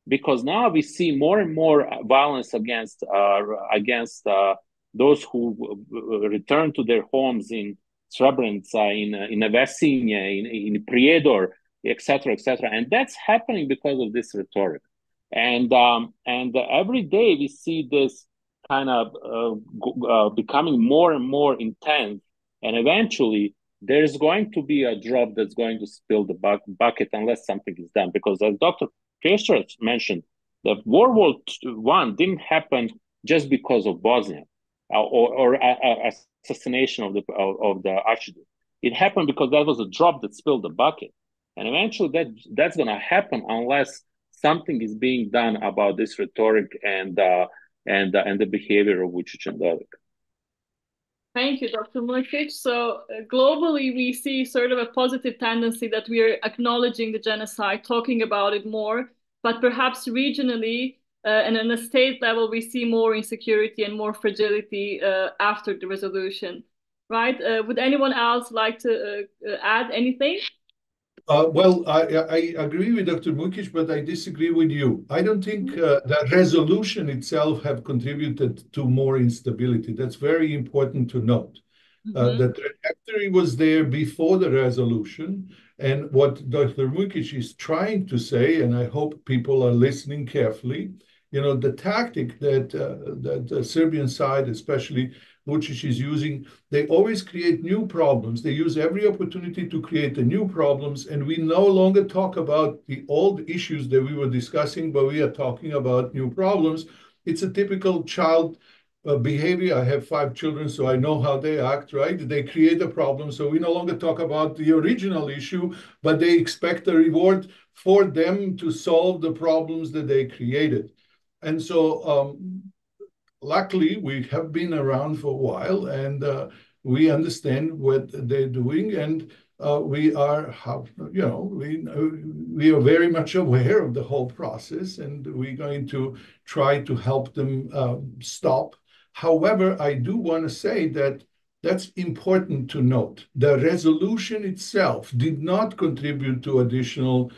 because now we see more and more violence against those who return to their homes in Srebrenica, in Vesinje, in Prijedor, etc., etc., and that's happening because of this rhetoric. And every day we see this kind of becoming more and more intense, and eventually there's going to be a drop that's going to spill the bucket unless something is done. Because as Dr. Pesher mentioned, that World War I didn't happen just because of Bosnia or assassination of the Archduke. It happened because that was a drop that spilled the bucket, and eventually that's going to happen unless something is being done about this rhetoric and the behavior of Vučić and Dodik. Thank you, Dr. Mrkić. So globally, we see sort of a positive tendency that we are acknowledging the genocide, talking about it more, but perhaps regionally and on a state level, we see more insecurity and more fragility after the resolution, right? Would anyone else like to add anything? Well, I agree with Dr. Mrkić, but I disagree with you. I don't think the resolution itself have contributed to more instability. That's very important to note. The trajectory was there before the resolution, and what Dr. Mrkić is trying to say, and I hope people are listening carefully, the tactic that the Serbian side, especially Vučić, is using, they always create new problems. They use every opportunity to create the new problems, and we no longer talk about the old issues that we were discussing, but we are talking about new problems. It's a typical child behavior. I have 5 children, so I know how they act, right? They create a problem, so we no longer talk about the original issue, but they expect a reward for them to solve the problems that they created. And so luckily, we have been around for a while, and we understand what they're doing, and we are, we are very much aware of the whole process, and we're going to try to help them stop. However, I do want to say that that's important to note. The resolution itself did not contribute to additional,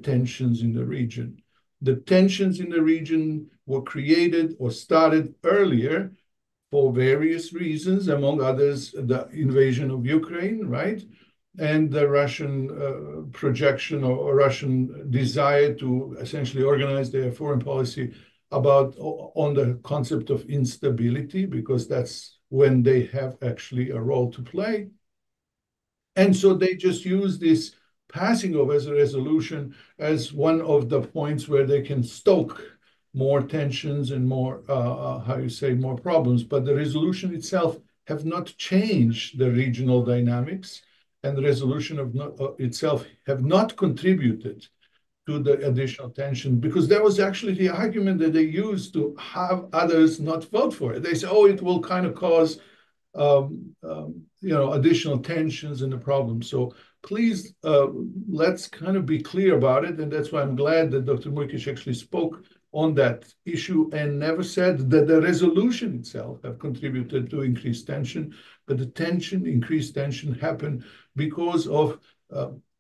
tensions in the region. The tensions in the region were created or started earlier for various reasons, among others, the invasion of Ukraine, right? And the Russian projection or Russian desire to essentially organize their foreign policy on the concept of instability, because that's when they have actually a role to play. And so they just use this passing of as a resolution as one of the points where they can stoke more tensions and more, more problems. But the resolution itself have not changed the regional dynamics, and the resolution itself have not contributed to the additional tension, because that was actually the argument that they used to have others not vote for it. They say, oh, it will kind of cause additional tensions and the problem. So please, let's kind of be clear about it. And that's why I'm glad that Dr. Mrkić actually spoke on that issue and never said that the resolution itself have contributed to increased tension, but the increased tension happened because of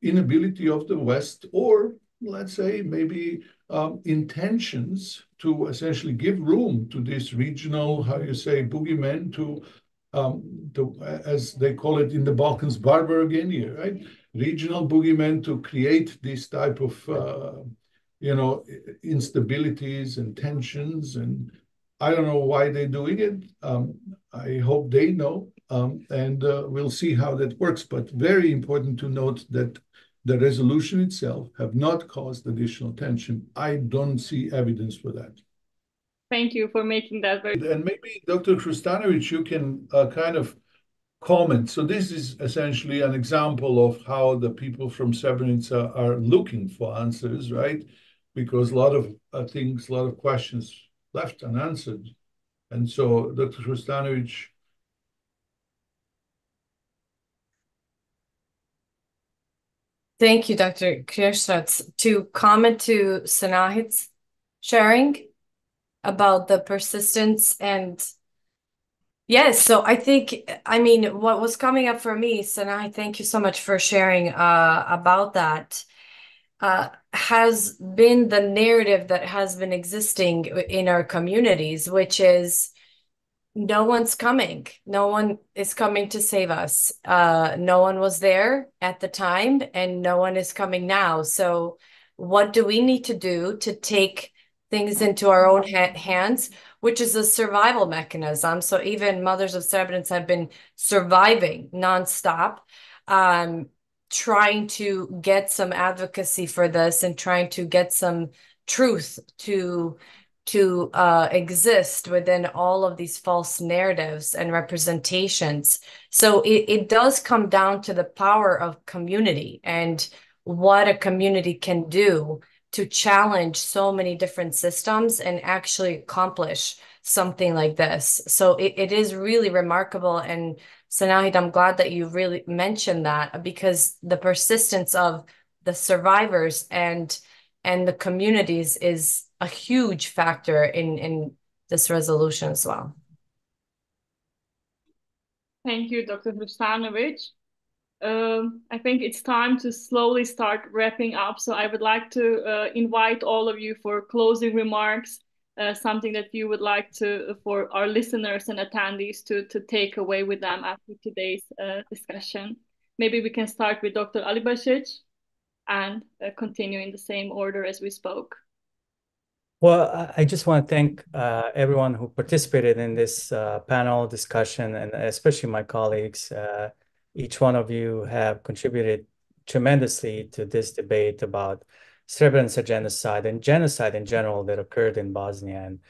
inability of the West, or let's say maybe intentions to essentially give room to this regional, boogeyman to, as they call it in the Balkans, Barbarogenia, right? Regional boogeyman to create this type of, instabilities and tensions. And I don't know why they're doing it. I hope they know, and we'll see how that works. But very important to note that the resolution itself have not caused additional tension. I don't see evidence for that. Thank you for making that very... And maybe Dr. Hrustanović, you can kind of comment. So this is essentially an example of how the people from Srebrenica are looking for answers, right? because a lot of things, a lot of questions left unanswered. And so, Dr. Hrustanovic. Thank you, Dr. Kierstad. To comment to Senahit's sharing about the persistence and yes, so I think, I mean, what was coming up for me, Senahit, thank you so much for sharing about that, has been the narrative that has been existing in our communities, which is no one's coming. No one is coming to save us. No one was there at the time, and no one is coming now. So what do we need to do to take things into our own hands, which is a survival mechanism? So even Mothers of Srebrenica have been surviving nonstop, trying to get some advocacy for this and trying to get some truth to exist within all of these false narratives and representations. So it does come down to the power of community and what a community can do to challenge so many different systems and actually accomplish something like this. So it is really remarkable. And Senahit, I'm glad that you really mentioned that, because the persistence of the survivors and the communities is a huge factor in this resolution as well. Thank you, Dr. Hrustanovic. I think it's time to slowly start wrapping up. So I would like to invite all of you for closing remarks, something that you would like to, for our listeners and attendees to take away with them after today's discussion. Maybe we can start with Dr. Alibasic and continue in the same order as we spoke. Well, I just want to thank everyone who participated in this panel discussion, and especially my colleagues. Each one of you have contributed tremendously to this debate about Srebrenica genocide and genocide in general that occurred in Bosnia, and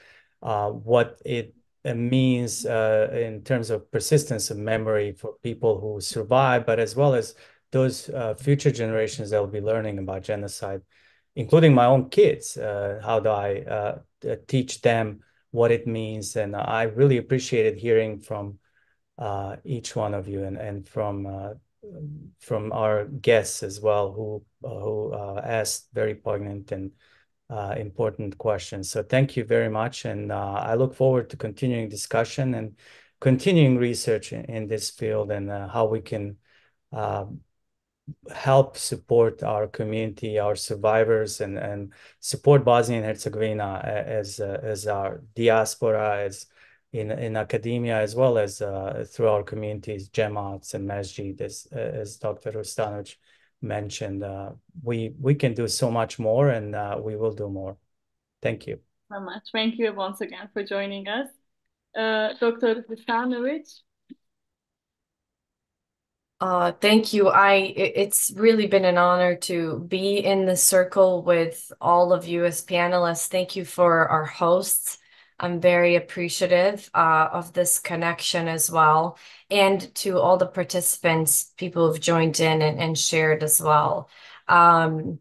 what it means in terms of persistence of memory for people who survive, but as well as those future generations that will be learning about genocide, including my own kids. How do I teach them what it means? And I really appreciated hearing from each one of you, and from our guests as well, who asked very poignant and important questions. So thank you very much, and I look forward to continuing discussion and continuing research in this field, and how we can help support our community, our survivors, and support Bosnia and Herzegovina as our diaspora, as in academia, as well as through our communities, Jemaats and Masjid, as Dr. Hrustanovic mentioned. We can do so much more, and we will do more. Thank you so much. Thank you once again for joining us. Dr. Hrustanovic. Thank you. It's really been an honor to be in the circle with all of you as panelists. Thank you for our hosts. I'm very appreciative of this connection as well, and to all the participants, people who've joined in and shared as well. You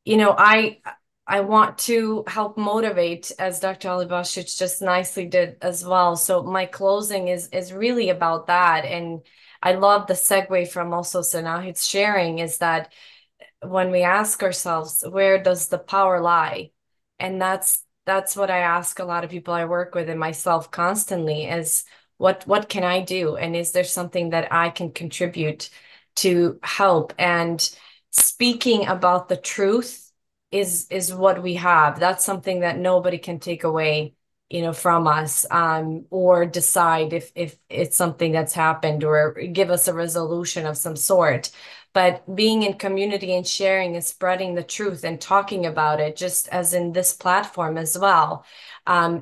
know, I want to help motivate, as Dr. Alibasic just nicely did as well. So my closing is really about that. And I love the segue from also Senahit's sharing, is that when we ask ourselves, where does the power lie? And that's what I ask a lot of people I work with, and myself constantly, is what can I do? And is there something that I can contribute to help? And speaking about the truth is what we have. That's something that nobody can take away, you know, from us, or decide if it's something that's happened, or give us a resolution of some sort. But being in community and sharing and spreading the truth and talking about it, just as in this platform as well,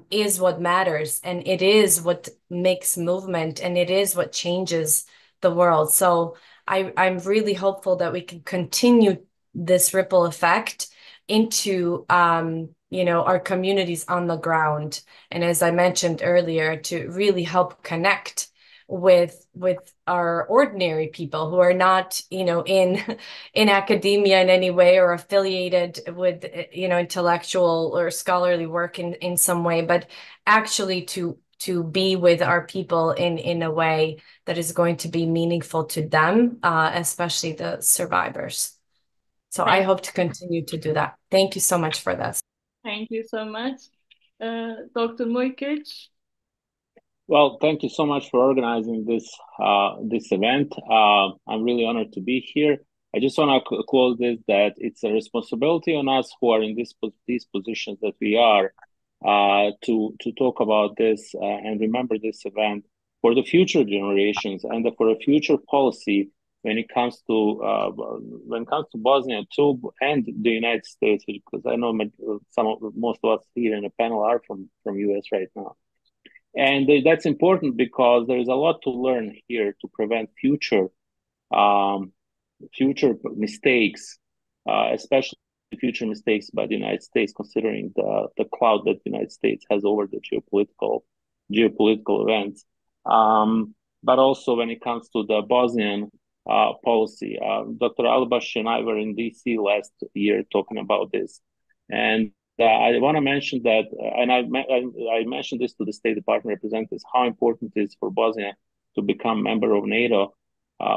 is what matters. And it is what makes movement, and it is what changes the world. So I'm really hopeful that we can continue this ripple effect into you know, our communities on the ground. And as I mentioned earlier, to really help connect with our ordinary people who are not, you know, in academia in any way or affiliated with, you know, intellectual or scholarly work in some way, but actually to be with our people in a way that is going to be meaningful to them, especially the survivors. So I hope to continue to do that. Thank you so much for this. Thank you so much. Dr. Mujkic. Well, thank you so much for organizing this event. I'm really honored to be here. I just want to close this, that it's a responsibility on us who are in these positions that we are, to talk about this and remember this event for the future generations and for a future policy when it comes to Bosnia too, and the United States, because I know most of us here in the panel are from US right now. And that's important because there is a lot to learn here to prevent future mistakes, especially future mistakes by the United States, considering the clout that the United States has over the geopolitical events. But also when it comes to the Bosnian policy, Dr. Albash and I were in DC last year talking about this, and I want to mention that, and I mentioned this to the State Department representatives, how important it is for Bosnia to become member of NATO,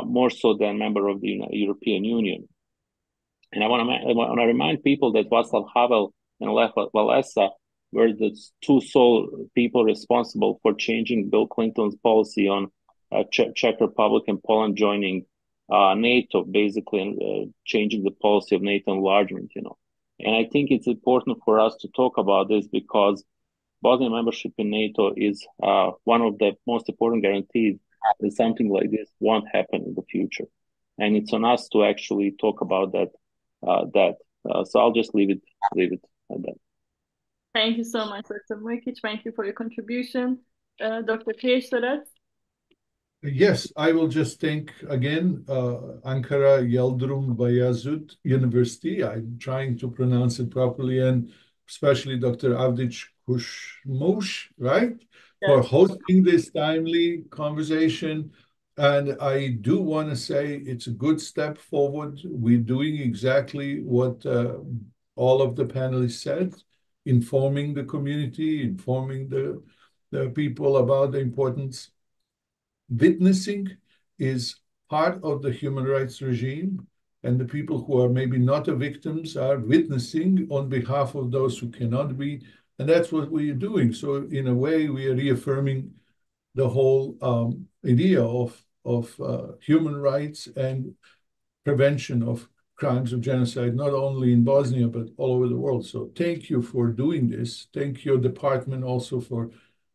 more so than member of the European Union. And I want to remind people that Václav Havel and Lech Walesa were the two sole people responsible for changing Bill Clinton's policy on Czech Republic and Poland joining NATO, basically, and changing the policy of NATO enlargement, you know. And I think it's important for us to talk about this because Bosnian membership in NATO is one of the most important guarantees that something like this won't happen in the future. And it's on us to actually talk about that. So I'll just leave it at that. Thank you so much, Dr. Mujkic. Thank you for your contribution. Dr. Kılıçdaroğlu. Yes, I will just thank again Ankara Yıldırım Bayezid University. I'm trying to pronounce it properly, and especially Dr. Avdic Kushmush, right, for hosting this timely conversation. And I do want to say it's a good step forward. We're doing exactly what all of the panelists said, informing the community, informing the people about the importance. Witnessing is part of the human rights regime, and the people who are maybe not the victims are witnessing on behalf of those who cannot be, and that's what we are doing. So in a way, we are reaffirming the whole idea of human rights and prevention of crimes of genocide, not only in Bosnia, but all over the world. So thank you for doing this. Thank your department also for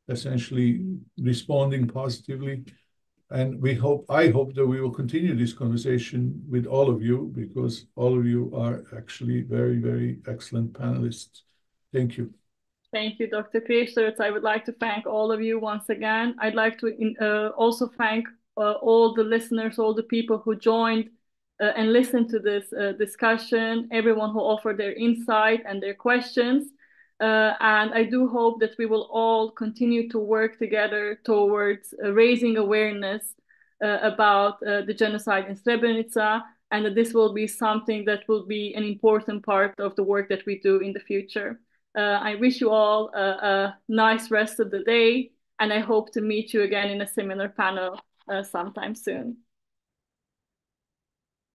essentially responding positively. And I hope that we will continue this conversation with all of you, because all of you are actually very, very excellent panelists. Thank you. Thank you, Dr. Kılıçdaroğlu. I would like to thank all of you once again. I'd like to also thank all the listeners, all the people who joined and listened to this discussion, everyone who offered their insight and their questions. And I do hope that we will all continue to work together towards raising awareness about the genocide in Srebrenica, and that this will be something that will be an important part of the work that we do in the future. I wish you all a nice rest of the day, and I hope to meet you again in a similar panel sometime soon.